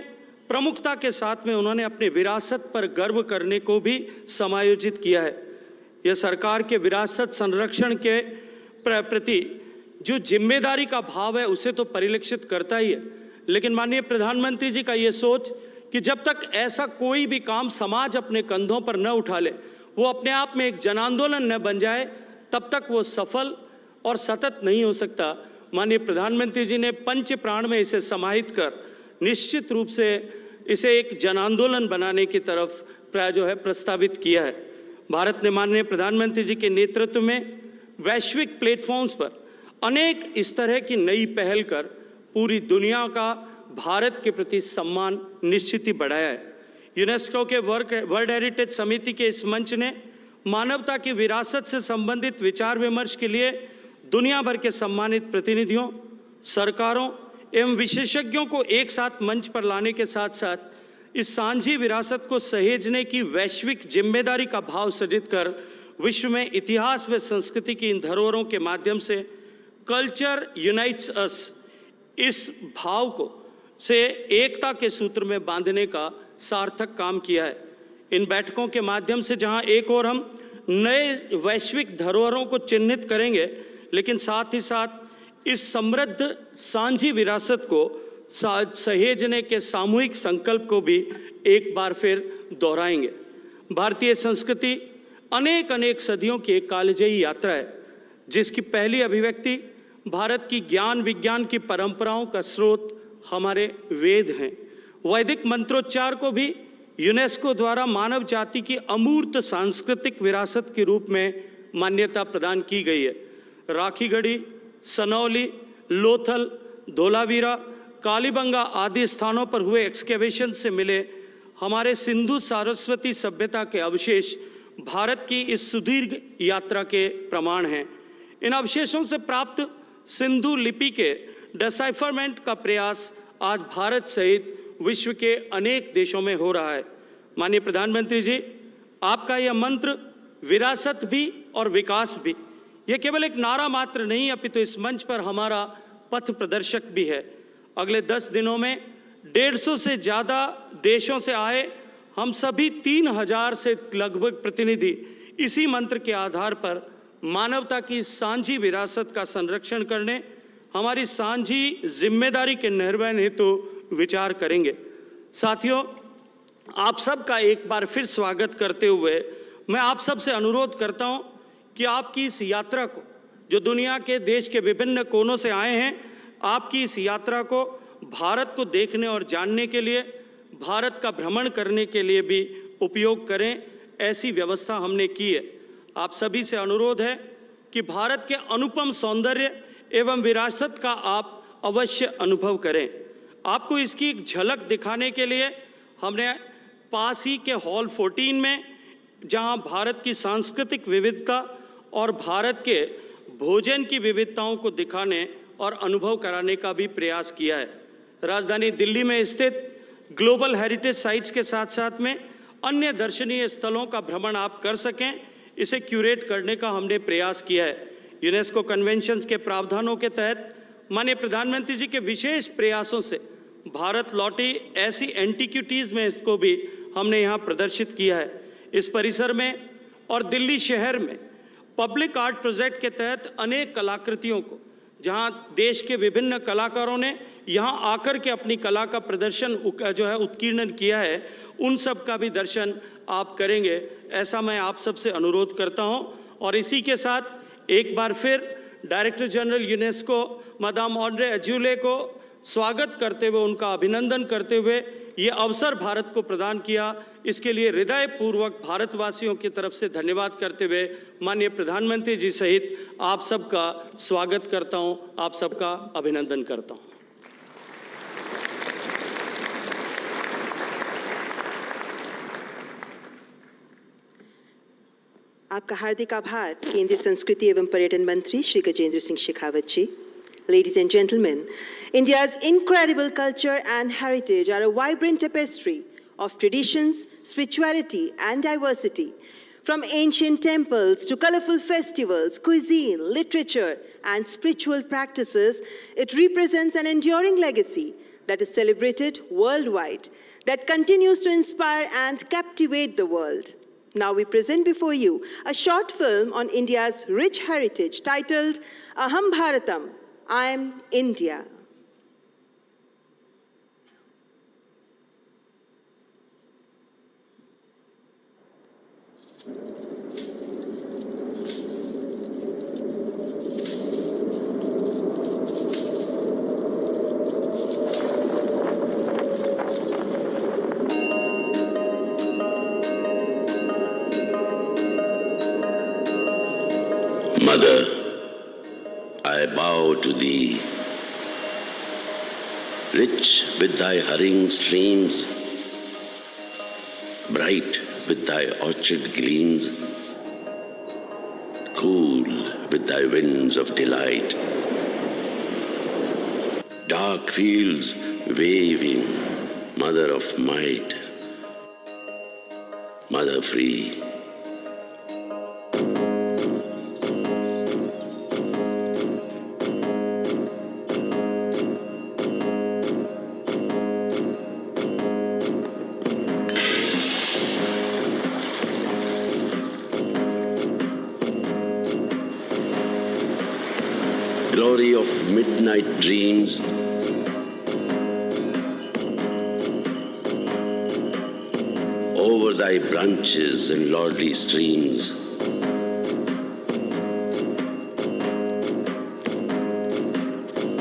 प्रमुखता के साथ में उन्होंने अपने विरासत पर गर्व करने को भी समायोजित किया है। यह सरकार के विरासत संरक्षण के प्रति जो जिम्मेदारी का भाव है उसे तो परिलक्षित करता ही है, लेकिन माननीय प्रधानमंत्री जी का ये सोच कि जब तक ऐसा कोई भी काम समाज अपने कंधों पर न उठा ले, वो अपने आप में एक जन आंदोलन न बन जाए, तब तक वो सफल और सतत नहीं हो सकता। माननीय प्रधानमंत्री जी ने पंच प्राण में इसे समाहित कर निश्चित रूप से इसे एक जन आंदोलन बनाने की तरफ प्रस्तावित किया है। भारत ने माननीय प्रधानमंत्री जी के नेतृत्व में वैश्विक प्लेटफॉर्म्स पर अनेक इस तरह की नई पहल कर पूरी दुनिया का भारत के प्रति सम्मान निश्चित ही बढ़ाया है। यूनेस्को के वर्ल्ड हेरिटेज समिति के इस मंच ने मानवता की विरासत से संबंधित विचार विमर्श के लिए दुनिया भर के सम्मानित प्रतिनिधियों, सरकारों एवं विशेषज्ञों को एक साथ मंच पर लाने के साथ साथ इस सांझी विरासत को सहेजने की वैश्विक जिम्मेदारी का भाव सृजित कर विश्व में इतिहास व संस्कृति की इन धरोहरों के माध्यम से कल्चर यूनाइट्स अस, इस भाव को से एकता के सूत्र में बांधने का सार्थक काम किया है। इन बैठकों के माध्यम से जहां एक और हम नए वैश्विक धरोहरों को चिन्हित करेंगे, लेकिन साथ ही साथ इस समृद्ध सांझी विरासत को सहेजने के सामूहिक संकल्प को भी एक बार फिर दोहराएंगे। भारतीय संस्कृति अनेक अनेक सदियों की एक कालजयी यात्रा है, जिसकी पहली अभिव्यक्ति भारत की ज्ञान विज्ञान की परंपराओं का स्रोत हमारे वेद हैं। वैदिक मंत्रोच्चार को भी यूनेस्को द्वारा मानव जाति की अमूर्त सांस्कृतिक विरासत के रूप में मान्यता प्रदान की गई है। राखीगढ़ी, सनौली, लोथल, धोलावीरा, कालीबंगा आदि स्थानों पर हुए एक्सकेवेशन से मिले हमारे सिंधु सारस्वती सभ्यता के अवशेष भारत की इस सुदीर्घ यात्रा के प्रमाण हैं। इन अवशेषों से प्राप्त सिंधु लिपि के डिसाइफरमेंट का प्रयास आज भारत सहित विश्व के अनेक देशों में हो रहा है। माननीय प्रधानमंत्री जी, आपका यह मंत्र विरासत भी और विकास भी, यह केवल एक नारा मात्र नहीं, अपितु इस मंच पर हमारा पथ प्रदर्शक भी है। अगले 10 दिनों में 150 से ज़्यादा देशों से आए हम सभी 3000 से लगभग प्रतिनिधि इसी मंत्र के आधार पर मानवता की सांझी विरासत का संरक्षण करने, हमारी सांझी जिम्मेदारी के निर्वहन हेतु विचार करेंगे। साथियों, आप सबका एक बार फिर स्वागत करते हुए मैं आप सबसे अनुरोध करता हूं कि आपकी इस यात्रा को, जो दुनिया के देश के विभिन्न कोनों से आए हैं, आपकी इस यात्रा को भारत को देखने और जानने के लिए, भारत का भ्रमण करने के लिए भी उपयोग करें, ऐसी व्यवस्था हमने की है। आप सभी से अनुरोध है कि भारत के अनुपम सौंदर्य एवं विरासत का आप अवश्य अनुभव करें। आपको इसकी एक झलक दिखाने के लिए हमने पास ही के हॉल 14 में, जहां भारत की सांस्कृतिक विविधता और भारत के भोजन की विविधताओं को दिखाने और अनुभव कराने का भी प्रयास किया है। राजधानी दिल्ली में स्थित ग्लोबल हेरिटेज साइट्स के साथ साथ में अन्य दर्शनीय स्थलों का भ्रमण आप कर सकें, इसे क्यूरेट करने का हमने प्रयास किया है। यूनेस्को कन्वेंशन के प्रावधानों के तहत माननीय प्रधानमंत्री जी के विशेष प्रयासों से भारत लौटी ऐसी एंटीक्विटीज़ में इसको भी हमने यहाँ प्रदर्शित किया है। इस परिसर में और दिल्ली शहर में पब्लिक आर्ट प्रोजेक्ट के तहत अनेक कलाकृतियों को, जहां देश के विभिन्न कलाकारों ने यहां आकर के अपनी कला का प्रदर्शन जो है उत्कीर्णन किया है, उन सब का भी दर्शन आप करेंगे, ऐसा मैं आप सबसे अनुरोध करता हूं। और इसी के साथ एक बार फिर director general UNESCO madam Audrey Azoulay को स्वागत करते हुए, उनका अभिनंदन करते हुए ये अवसर भारत को प्रदान किया, इसके लिए हृदयपूर्वक भारतवासियों की तरफ से धन्यवाद करते हुए माननीय प्रधानमंत्री जी सहित आप सबका स्वागत करता हूं, आप सबका अभिनंदन करता हूं। आपका हार्दिक आभार केंद्रीय संस्कृति एवं पर्यटन मंत्री श्री गजेंद्र सिंह शेखावत जी। Ladies and gentlemen, India's incredible culture and heritage are a vibrant tapestry of traditions, spirituality, and diversity. From ancient temples to colorful festivals, cuisine, literature, and spiritual practices, it represents an enduring legacy that is celebrated worldwide, that continues to inspire and captivate the world. Now we present before you a short film on India's rich heritage titled Aham Bharatam, I am India. Mother, I bow to thee. Rich with thy hurrying streams, bright with thy orchard gleams, cool with thy winds of delight, dark fields waving, mother of might, mother free. Glory of midnight dreams, over thy branches and lordly streams,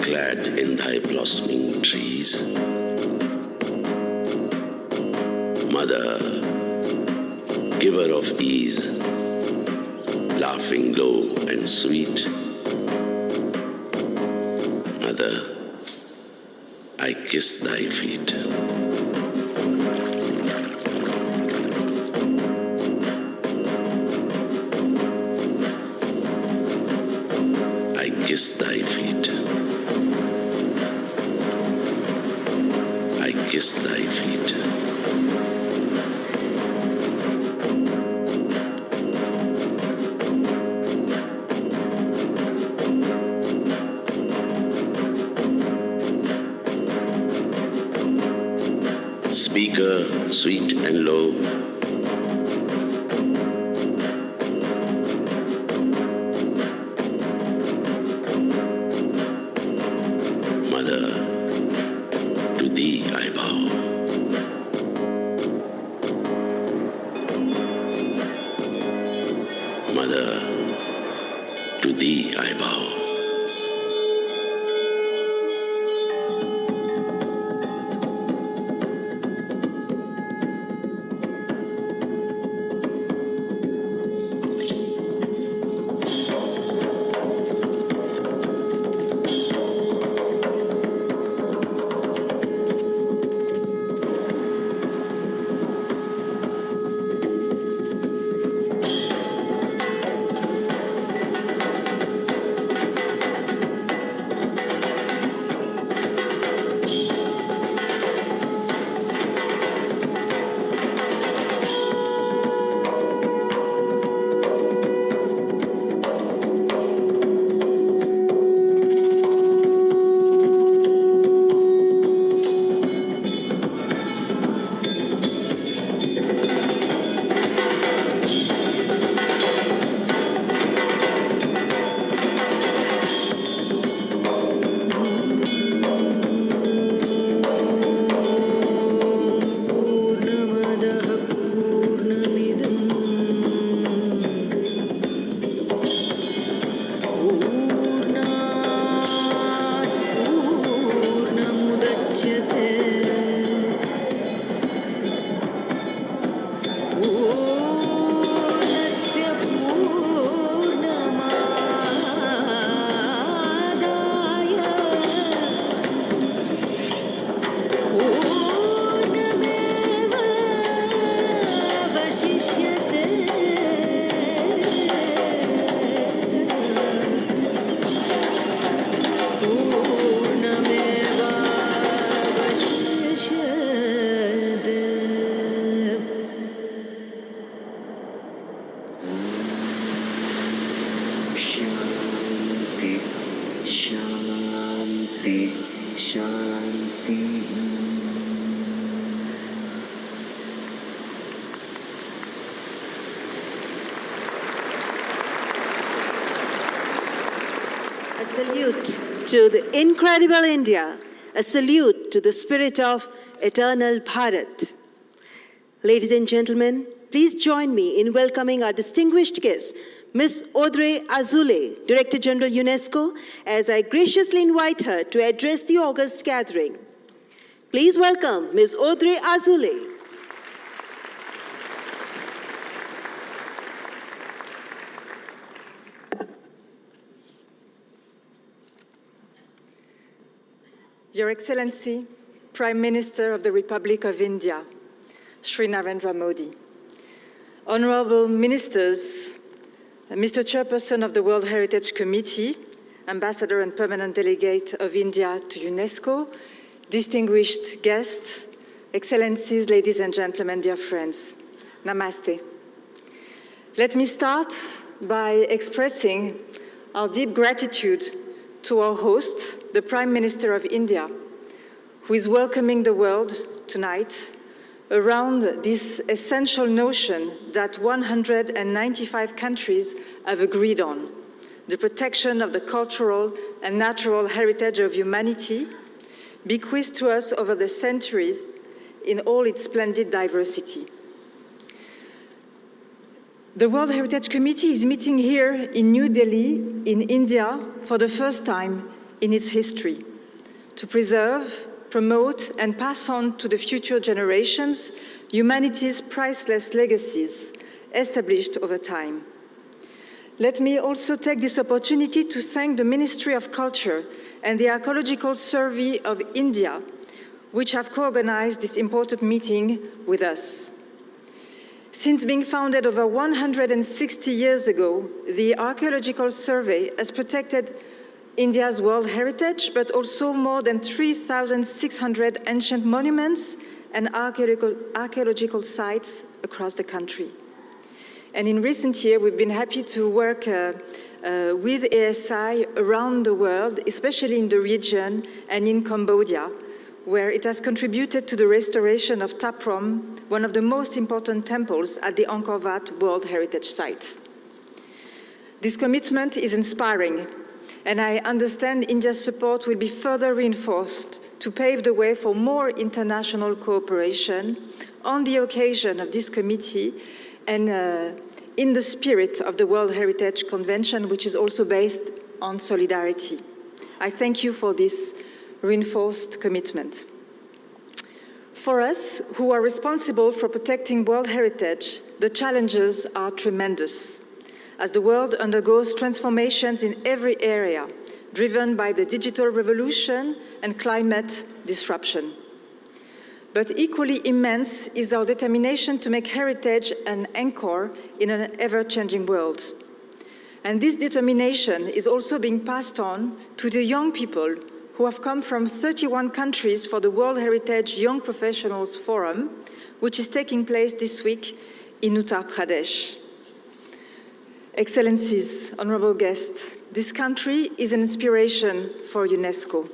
clad in thy blossoming trees, Mother, giver of ease, laughing low and sweet, Mother, I kiss thy feet. I kiss thy feet. I kiss thy feet. Speaker, sweet and low, to thee I bow. A salute to the incredible India, a salute to the spirit of eternal Bharat. Ladies and gentlemen, please join me in welcoming our distinguished guest, Ms. Audrey Azoulay, Director General UNESCO, as I graciously invite her to address the August gathering. Please welcome Ms. Audrey Azoulay. Your Excellency, Prime Minister of the Republic of India, Shri Narendra Modi, Honorable Ministers, Mr. Chairperson of the World Heritage Committee, Ambassador and Permanent Delegate of India to UNESCO, distinguished guests, Excellencies, ladies and gentlemen, dear friends, Namaste. Let me start by expressing our deep gratitude to our host, the Prime Minister of India, who is welcoming the world tonight around this essential notion that 195 countries have agreed on, the protection of the cultural and natural heritage of humanity, bequeathed to us over the centuries in all its splendid diversity. The World Heritage Committee is meeting here in New Delhi, in India, for the first time in its history, to preserve, promote, and pass on to the future generations humanity's priceless legacies established over time. Let me also take this opportunity to thank the Ministry of Culture and the Archaeological Survey of India, which have co-organized this important meeting with us. Since being founded over 160 years ago, the Archaeological Survey has protected India's World Heritage, but also more than 3,600 ancient monuments and archaeological sites across the country. And in recent years, we've been happy to work with ASI around the world, especially in the region and in Cambodia, where it has contributed to the restoration of Ta Prohm, one of the most important temples at the Angkor Wat World Heritage Site. This commitment is inspiring, and I understand India's support will be further reinforced to pave the way for more international cooperation on the occasion of this committee and in the spirit of the World Heritage Convention, which is also based on solidarity. I thank you for this reinforced commitment. For us, who are responsible for protecting world heritage, the challenges are tremendous, as the world undergoes transformations in every area, driven by the digital revolution and climate disruption. But equally immense is our determination to make heritage an anchor in an ever-changing world. And this determination is also being passed on to the young people who have come from 31 countries for the World Heritage Young Professionals Forum, which is taking place this week in Uttar Pradesh. Excellencies, honorable guests, this country is an inspiration for UNESCO.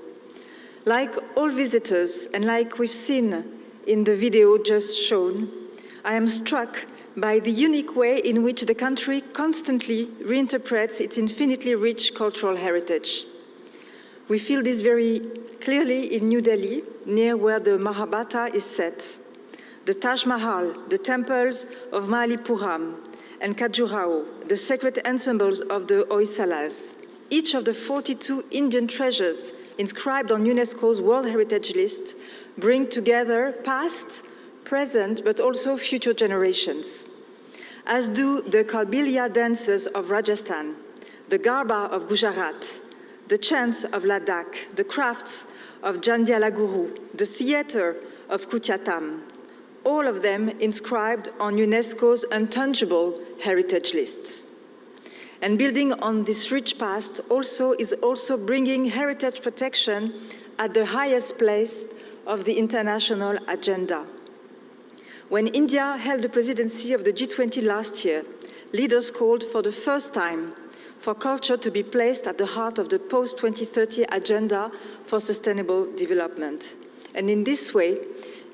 Like all visitors, and like we've seen in the video just shown, I am struck by the unique way in which the country constantly reinterprets its infinitely rich cultural heritage. We feel this very clearly in New Delhi, near where the Mahabharata is set. The Taj Mahal, the temples of Malipuram and Khajuraho, the sacred ensembles of the Hoysalas, each of the 42 Indian treasures inscribed on UNESCO's World Heritage List bring together past, present, but also future generations, as do the Kalbilia dances of Rajasthan, the Garba of Gujarat, the chants of Ladakh, the crafts of Jandiala Guru, the theater of Kutyatam, all of them inscribed on UNESCO's intangible heritage lists. And building on this rich past is also bringing heritage protection at the highest place of the international agenda. When India held the presidency of the G20 last year, leaders called for the first time for culture to be placed at the heart of the post-2030 agenda for sustainable development. And in this way,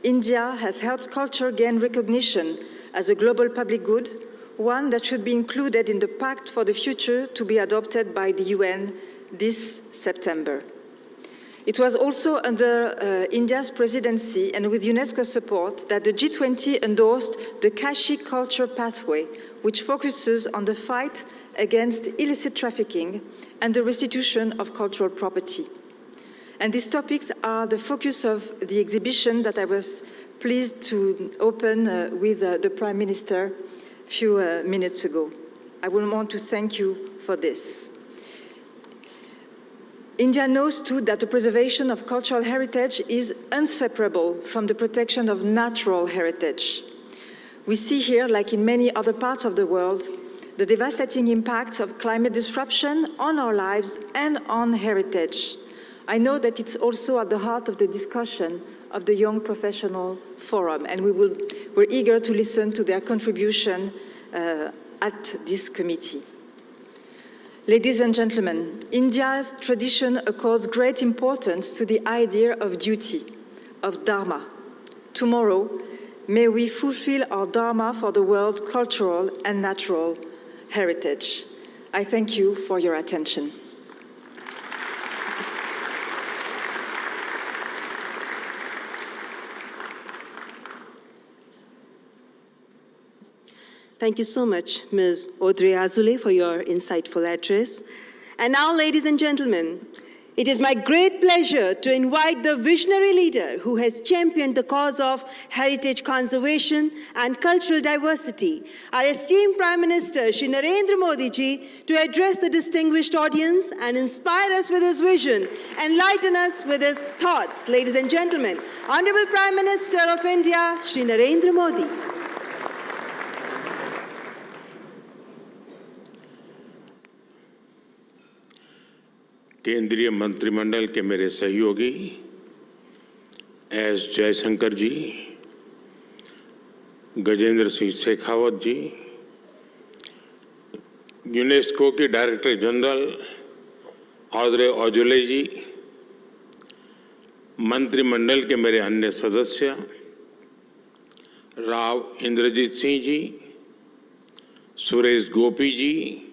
India has helped culture gain recognition as a global public good, one that should be included in the Pact for the Future to be adopted by the UN this September. It was under India's presidency and with UNESCO's support that the G20 endorsed the Kashi Culture Pathway, which focuses on the fight against illicit trafficking and the restitution of cultural property. And these topics are the focus of the exhibition that I was pleased to open with the Prime Minister a few minutes ago. I would want to thank you for this. India knows too that the preservation of cultural heritage is inseparable from the protection of natural heritage. We see here, like in many other parts of the world, the devastating impacts of climate disruption on our lives and on heritage. I know that it's also at the heart of the discussion of the Young Professional Forum, and we're eager to listen to their contribution at this committee. Ladies and gentlemen, India's tradition accords great importance to the idea of duty, of dharma. Tomorrow, may we fulfill our dharma for the world's cultural and natural heritage. I thank you for your attention. Thank you so much, Ms. Audrey Azoulay, for your insightful address. And now, ladies and gentlemen, it is my great pleasure to invite the visionary leader who has championed the cause of heritage conservation and cultural diversity, our esteemed Prime Minister, Shri Narendra Modi ji, to address the distinguished audience and inspire us with his vision, enlighten us with his thoughts. Ladies and gentlemen, Honorable Prime Minister of India, Shri Narendra Modi. केंद्रीय मंत्रिमंडल के मेरे सहयोगी S Jaishankar जी, गजेंद्र सिंह शेखावत जी, UNESCO की director general Audrey Azoulay जी, मंत्रिमंडल के मेरे अन्य सदस्य राव इंद्रजीत सिंह जी, सुरेश गोपी जी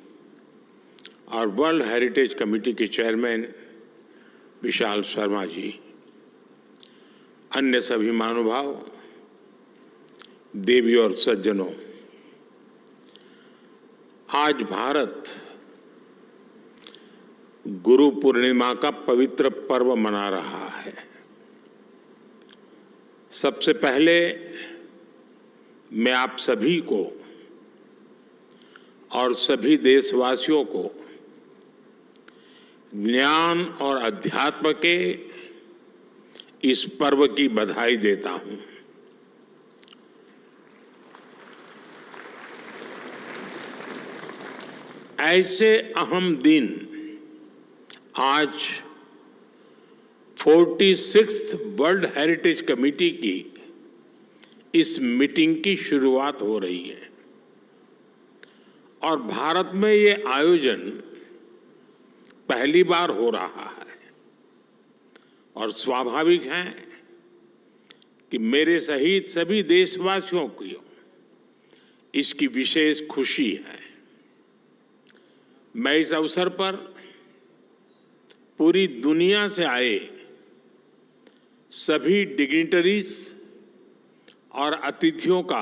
और वर्ल्ड हेरिटेज कमेटी के चेयरमैन विशाल शर्मा जी, अन्य सभी महानुभाव, देवी और सज्जनों, आज भारत गुरु पूर्णिमा का पवित्र पर्व मना रहा है। सबसे पहले मैं आप सभी को और सभी देशवासियों को ज्ञान और अध्यात्म के इस पर्व की बधाई देता हूं। ऐसे अहम दिन आज 46th वर्ल्ड हेरिटेज कमेटी की इस मीटिंग की शुरुआत हो रही है और भारत में ये आयोजन पहली बार हो रहा है और स्वाभाविक है कि मेरे सहित सभी देशवासियों को इसकी विशेष खुशी है। मैं इस अवसर पर पूरी दुनिया से आए सभी डिग्निटरीज और अतिथियों का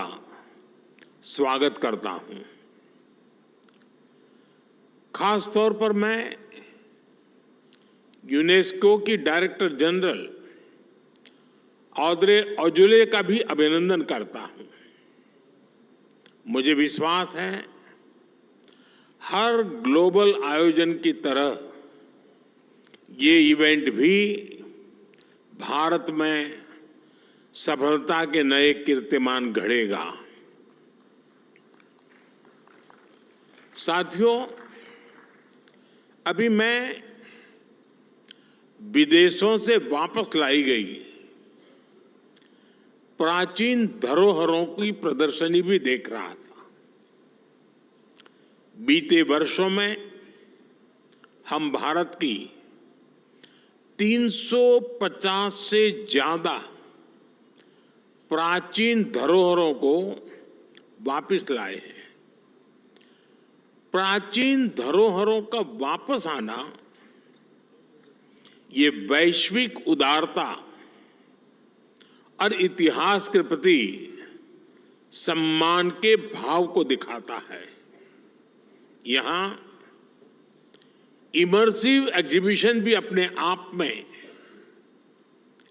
स्वागत करता हूं। खास तौर पर मैं यूनेस्को की डायरेक्टर जनरल ऑड्रे अजौले का भी अभिनंदन करता हूं। मुझे विश्वास है हर ग्लोबल आयोजन की तरह ये इवेंट भी भारत में सफलता के नए कीर्तिमान गढ़ेगा। साथियों, अभी मैं विदेशों से वापस लाई गई प्राचीन धरोहरों की प्रदर्शनी भी देख रहा था। बीते वर्षों में हम भारत की 350 से ज्यादा प्राचीन धरोहरों को वापस लाए हैं। प्राचीन धरोहरों का वापस आना ये वैश्विक उदारता और इतिहास के प्रति सम्मान के भाव को दिखाता है। यहां इमर्सिव एग्जीबिशन भी अपने आप में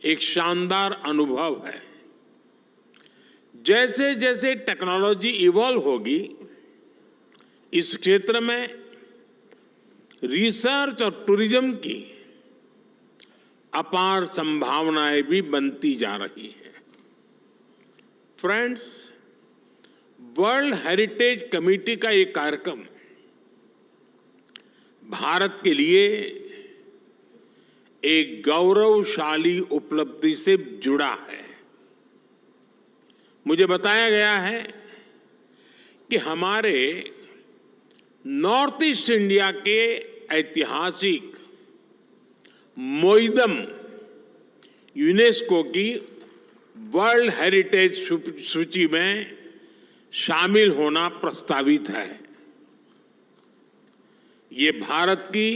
एक शानदार अनुभव है। जैसे जैसे टेक्नोलॉजी इवॉल्व होगी, इस क्षेत्र में रिसर्च और टूरिज्म की अपार संभावनाएं भी बनती जा रही हैं। फ्रेंड्स, वर्ल्ड हेरिटेज कमेटी का ये कार्यक्रम भारत के लिए एक गौरवशाली उपलब्धि से जुड़ा है। मुझे बताया गया है कि हमारे नॉर्थ ईस्ट इंडिया के ऐतिहासिक मोइदम यूनेस्को की वर्ल्ड हेरिटेज सूची में शामिल होना प्रस्तावित है। ये भारत की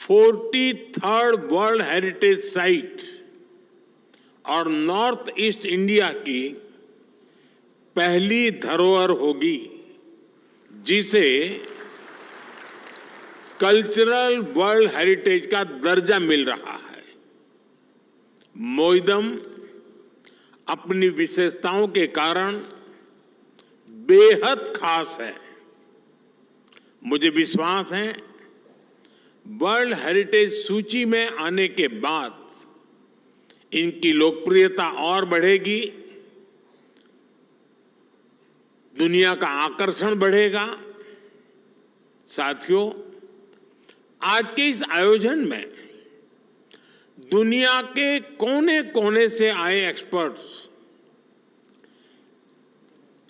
43rd वर्ल्ड हेरिटेज साइट और नॉर्थ ईस्ट इंडिया की पहली धरोहर होगी जिसे कल्चरल वर्ल्ड हेरिटेज का दर्जा मिल रहा है। मोइदम अपनी विशेषताओं के कारण बेहद खास है। मुझे विश्वास है वर्ल्ड हेरिटेज सूची में आने के बाद इनकी लोकप्रियता और बढ़ेगी, दुनिया का आकर्षण बढ़ेगा। साथियों, आज के इस आयोजन में दुनिया के कोने कोने से आए एक्सपर्ट्स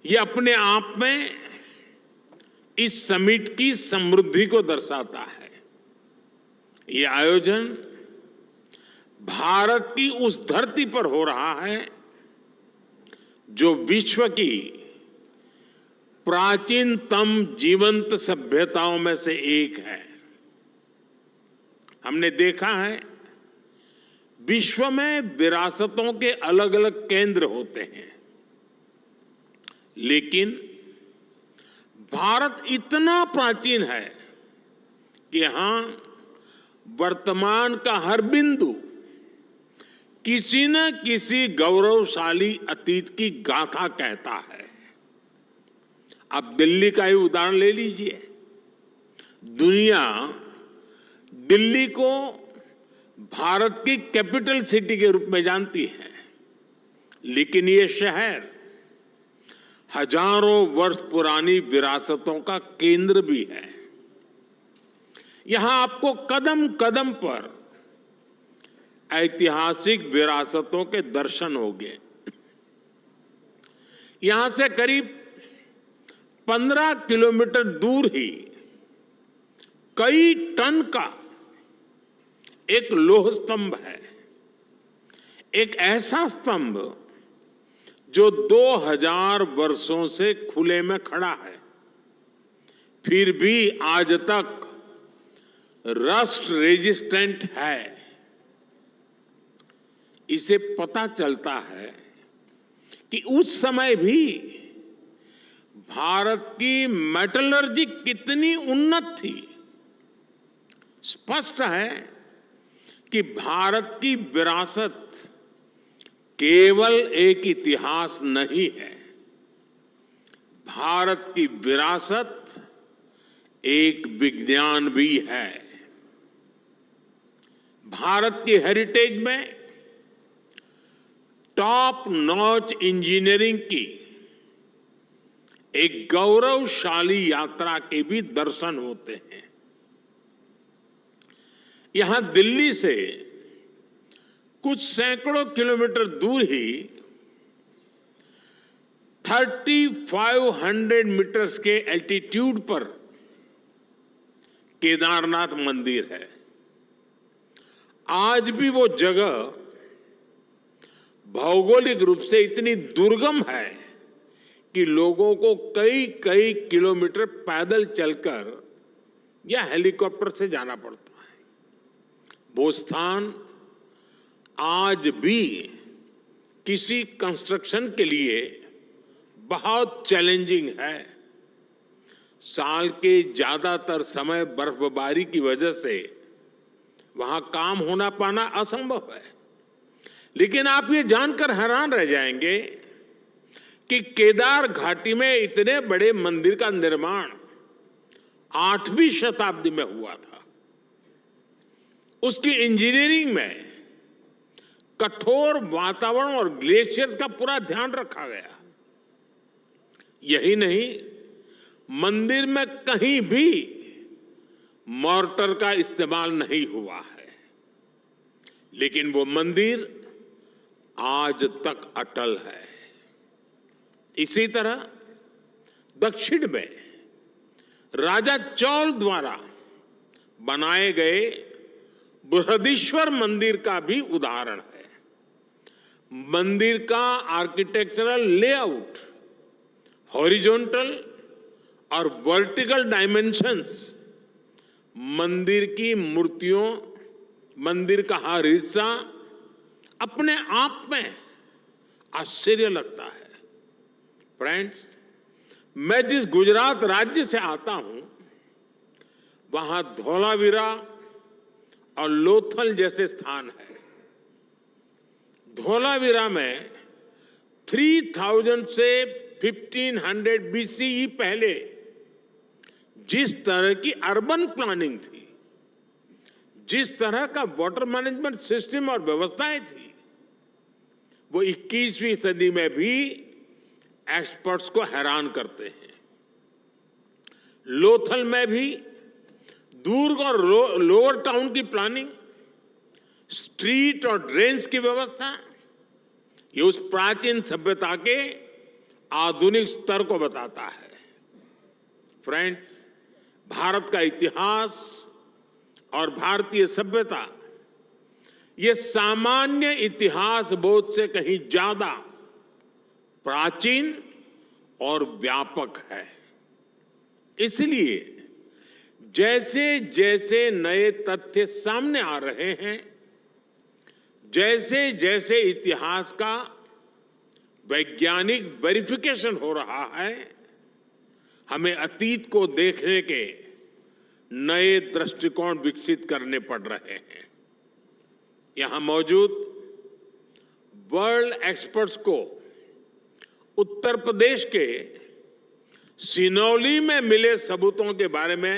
ये अपने आप में इस समिट की समृद्धि को दर्शाता है। ये आयोजन भारत की उस धरती पर हो रहा है जो विश्व की प्राचीनतम जीवंत सभ्यताओं में से एक है। हमने देखा है विश्व में विरासतों के अलग अलग केंद्र होते हैं, लेकिन भारत इतना प्राचीन है कि यहां वर्तमान का हर बिंदु किसी न किसी गौरवशाली अतीत की गाथा कहता है। आप दिल्ली का ही उदाहरण ले लीजिए। दुनिया दिल्ली को भारत की कैपिटल सिटी के रूप में जानती है, लेकिन ये शहर हजारों वर्ष पुरानी विरासतों का केंद्र भी है। यहां आपको कदम कदम पर ऐतिहासिक विरासतों के दर्शन होंगे। यहां से करीब 15 किलोमीटर दूर ही कई टन का एक लौह स्तंभ है, एक ऐसा स्तंभ जो 2000 वर्षों से खुले में खड़ा है, फिर भी आज तक रस्ट रेजिस्टेंट है। इसे पता चलता है कि उस समय भी भारत की मेटलर्जी कितनी उन्नत थी। स्पष्ट है कि भारत की विरासत केवल एक इतिहास नहीं है, भारत की विरासत एक विज्ञान भी है। भारत की हेरिटेज में टॉप नॉच इंजीनियरिंग की एक गौरवशाली यात्रा के भी दर्शन होते हैं। यहां दिल्ली से कुछ सैकड़ों किलोमीटर दूर ही 3500 मीटर्स के एल्टीट्यूड पर केदारनाथ मंदिर है। आज भी वो जगह भौगोलिक रूप से इतनी दुर्गम है कि लोगों को कई कई किलोमीटर पैदल चलकर या हेलीकॉप्टर से जाना पड़ता है। वो स्थान आज भी किसी कंस्ट्रक्शन के लिए बहुत चैलेंजिंग है। साल के ज्यादातर समय बर्फबारी की वजह से वहां काम होना पाना असंभव है। लेकिन आप ये जानकर हैरान रह जाएंगे कि केदार घाटी में इतने बड़े मंदिर का निर्माण 8वीं शताब्दी में हुआ था। उसकी इंजीनियरिंग में कठोर वातावरण और ग्लेशियर का पूरा ध्यान रखा गया। यही नहीं, मंदिर में कहीं भी मॉर्टर का इस्तेमाल नहीं हुआ है, लेकिन वो मंदिर आज तक अटल है। इसी तरह दक्षिण में राजा चौल द्वारा बनाए गए बृहदीश्वर मंदिर का भी उदाहरण है। मंदिर का आर्किटेक्चरल लेआउट, हॉरिजॉन्टल और वर्टिकल डायमेंशंस, मंदिर की मूर्तियों, मंदिर का हर हिस्सा अपने आप में आश्चर्य लगता है। फ्रेंड्स, मैं जिस गुजरात राज्य से आता हूं, वहां धौलावीरा और लोथल जैसे स्थान है। धौलावीरा में 3000 से 1500 BCE पहले जिस तरह की अर्बन प्लानिंग थी, जिस तरह का वाटर मैनेजमेंट सिस्टम और व्यवस्थाएं थी, वो 21वीं सदी में भी एक्सपर्ट्स को हैरान करते हैं। लोथल में भी दुर्ग और लोअर टाउन की प्लानिंग, स्ट्रीट और ड्रेन्स की व्यवस्था, ये उस प्राचीन सभ्यता के आधुनिक स्तर को बताता है। फ्रेंड्स, भारत का इतिहास और भारतीय सभ्यता ये सामान्य इतिहास बोध से कहीं ज्यादा प्राचीन और व्यापक है। इसलिए जैसे जैसे नए तथ्य सामने आ रहे हैं, जैसे जैसे इतिहास का वैज्ञानिक वेरिफिकेशन हो रहा है, हमें अतीत को देखने के नए दृष्टिकोण विकसित करने पड़ रहे हैं। यहां मौजूद वर्ल्ड एक्सपर्ट्स को उत्तर प्रदेश के सिनौली में मिले सबूतों के बारे में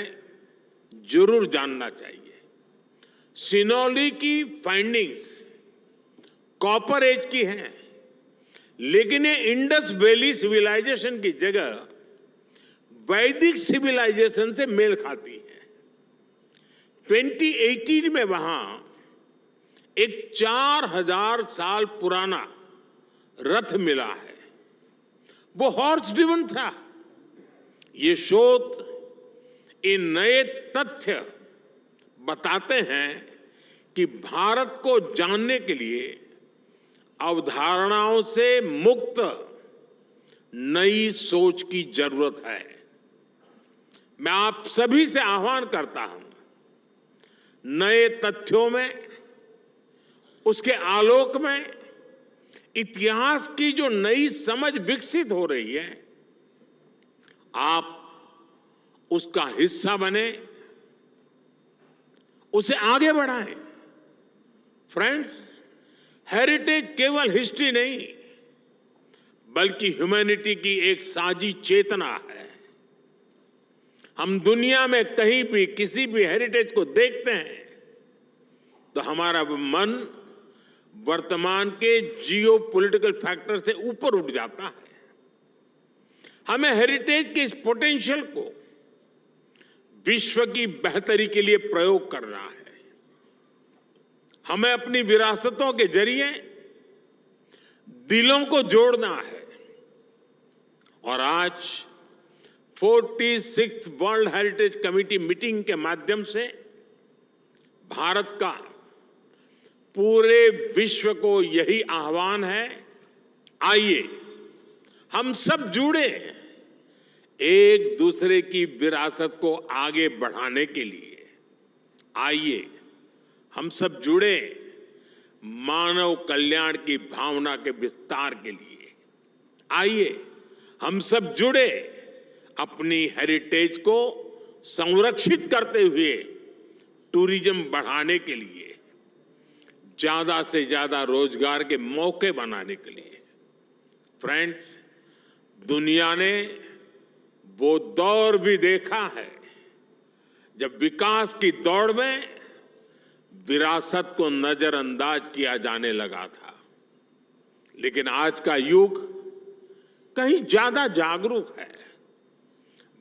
जरूर जानना चाहिए। सिनौली की फाइंडिंग्स कॉपर एज की हैं, लेकिन ये इंडस वैली सिविलाइजेशन की जगह वैदिक सिविलाइजेशन से मेल खाती है। 2018 में वहां एक 4000 साल पुराना रथ मिला है, वो हॉर्स ड्रिवन था। ये शोध इन नए तथ्य बताते हैं कि भारत को जानने के लिए अवधारणाओं से मुक्त नई सोच की जरूरत है। मैं आप सभी से आह्वान करता हूं, नए तथ्यों में, उसके आलोक में इतिहास की जो नई समझ विकसित हो रही है, आप उसका हिस्सा बने, उसे आगे बढ़ाएं। फ्रेंड्स, हेरिटेज केवल हिस्ट्री नहीं, बल्कि ह्यूमैनिटी की एक साझी चेतना है। हम दुनिया में कहीं भी किसी भी हेरिटेज को देखते हैं तो हमारा मन वर्तमान के जियो पॉलिटिकल फैक्टर से ऊपर उठ जाता है। हमें हेरिटेज के इस पोटेंशियल को विश्व की बेहतरी के लिए प्रयोग करना है। हमें अपनी विरासतों के जरिए दिलों को जोड़ना है। और आज 46th world heritage committee meeting के माध्यम से भारत का पूरे विश्व को यही आह्वान है, आइए हम सब जुड़े एक दूसरे की विरासत को आगे बढ़ाने के लिए। आइए हम सब जुड़े मानव कल्याण की भावना के विस्तार के लिए। आइए हम सब जुड़े अपनी हेरिटेज को संरक्षित करते हुए टूरिज्म बढ़ाने के लिए, ज्यादा से ज्यादा रोजगार के मौके बनाने के लिए। फ्रेंड्स, दुनिया ने वो दौर भी देखा है जब विकास की दौड़ में विरासत को नजरअंदाज किया जाने लगा था, लेकिन आज का युग कहीं ज्यादा जागरूक है।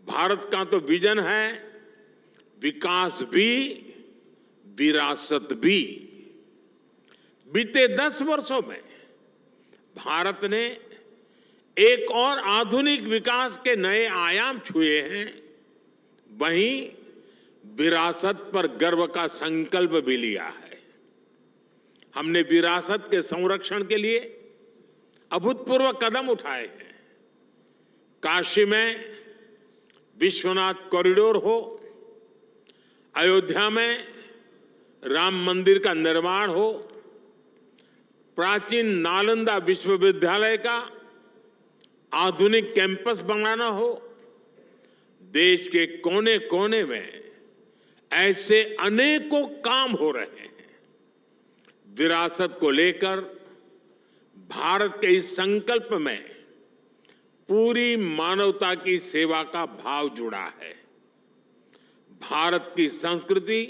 भारत का तो विजन है विकास भी, विरासत भी। बीते 10 वर्षों में भारत ने एक और आधुनिक विकास के नए आयाम छुए हैं, वहीं विरासत पर गर्व का संकल्प भी लिया है। हमने विरासत के संरक्षण के लिए अभूतपूर्व कदम उठाए हैं। काशी में विश्वनाथ कॉरिडोर हो, अयोध्या में राम मंदिर का निर्माण हो, प्राचीन नालंदा विश्वविद्यालय का आधुनिक कैंपस बनाना हो, देश के कोने कोने में ऐसे अनेकों काम हो रहे हैं। विरासत को लेकर भारत के इस संकल्प में पूरी मानवता की सेवा का भाव जुड़ा है। भारत की संस्कृति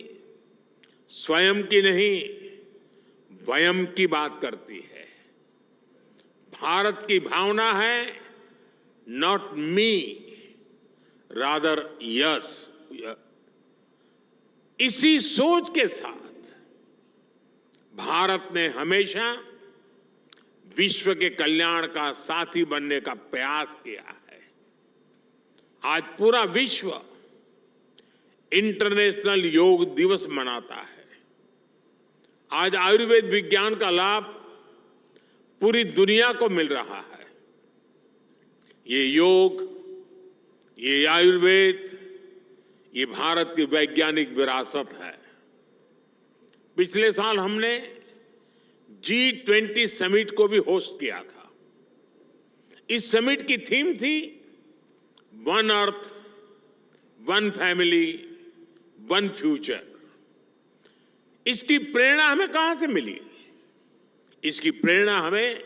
स्वयं की नहीं, वयम की बात करती है। भारत की भावना है नॉट मी, रादर यस। इसी सोच के साथ भारत ने हमेशा विश्व के कल्याण का साथी बनने का प्रयास किया है। आज पूरा विश्व इंटरनेशनल योग दिवस मनाता है। आज आयुर्वेद विज्ञान का लाभ पूरी दुनिया को मिल रहा है। ये योग, ये आयुर्वेद, ये भारत की वैज्ञानिक विरासत है। पिछले साल हमने G20 समिट को भी होस्ट किया था। इस समिट की थीम थी one earth, one family, one future. इसकी प्रेरणा हमें कहां से मिली? इसकी प्रेरणा हमें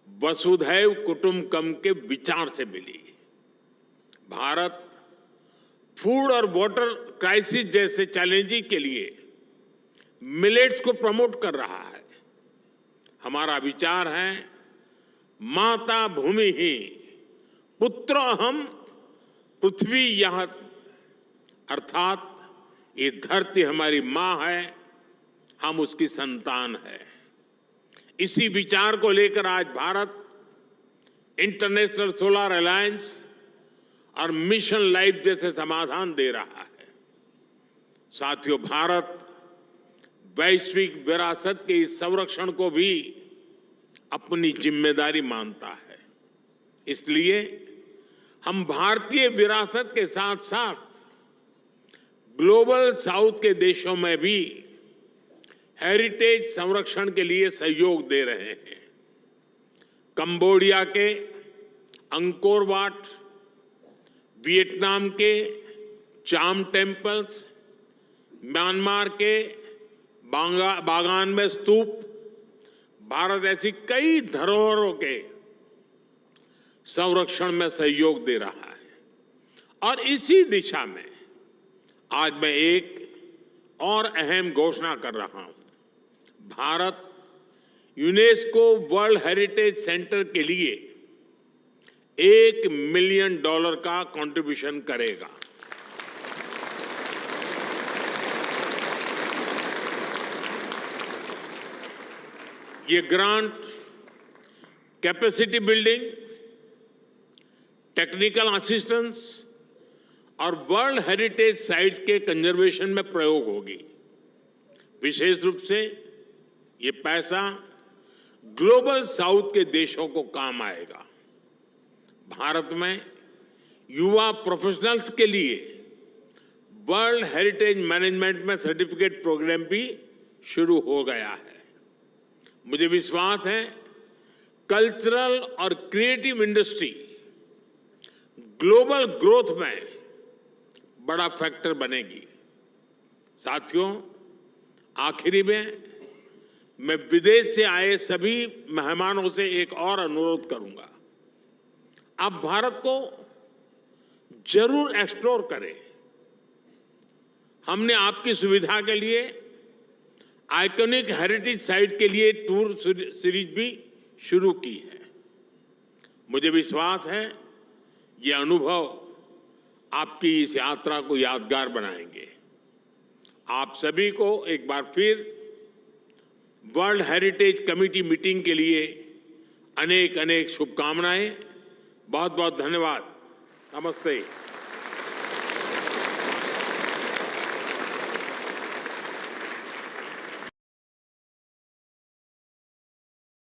वसुधैव कुटुंबकम के विचार से मिली। भारत फूड और वाटर क्राइसिस जैसे चैलेंजेस के लिए मिलेट्स को प्रमोट कर रहा है। हमारा विचार है, माता भूमि ही पुत्र अहम पृथ्वी यह, अर्थात ये धरती हमारी मां है, हम उसकी संतान है। इसी विचार को लेकर आज भारत इंटरनेशनल सोलर अलायंस और मिशन लाइफ जैसे समाधान दे रहा है। साथियों, भारत वैश्विक विरासत के इस संरक्षण को भी अपनी जिम्मेदारी मानता है। इसलिए हम भारतीय विरासत के साथ साथ ग्लोबल साउथ के देशों में भी हेरिटेज संरक्षण के लिए सहयोग दे रहे हैं। कंबोडिया के अंकोर वाट, वियतनाम के चाम टेम्पल्स, म्यांमार के बागान में स्तूप, भारत ऐसी कई धरोहरों के संरक्षण में सहयोग दे रहा है। और इसी दिशा में आज मैं एक और अहम घोषणा कर रहा हूं। Bharat UNESCO world heritage centre के लिए $1 मिलियन का कंट्रीब्यूशन करेगा। ये grant capacity building, technical assistance और वर्ल्ड हेरिटेज साइट्स के कंजर्वेशन में प्रयोग होगी। विशेष रूप से ये पैसा ग्लोबल साउथ के देशों को काम आएगा। भारत में युवा प्रोफेशनल्स के लिए वर्ल्ड हेरिटेज मैनेजमेंट में सर्टिफिकेट प्रोग्राम भी शुरू हो गया है। मुझे विश्वास है कल्चरल और क्रिएटिव इंडस्ट्री ग्लोबल ग्रोथ में बड़ा फैक्टर बनेगी। साथियों, आखिरी में मैं विदेश से आए सभी मेहमानों से एक और अनुरोध करूंगा। आप भारत को जरूर एक्सप्लोर करें। हमने आपकी सुविधा के लिए आइकॉनिक हेरिटेज साइट के लिए टूर सीरीज भी शुरू की है। मुझे विश्वास है ये अनुभव आपकी इस यात्रा को यादगार बनाएंगे। आप सभी को एक बार फिर वर्ल्ड हेरिटेज कमेटी मीटिंग के लिए अनेक अनेक शुभकामनाएं। बहुत बहुत धन्यवाद। नमस्ते।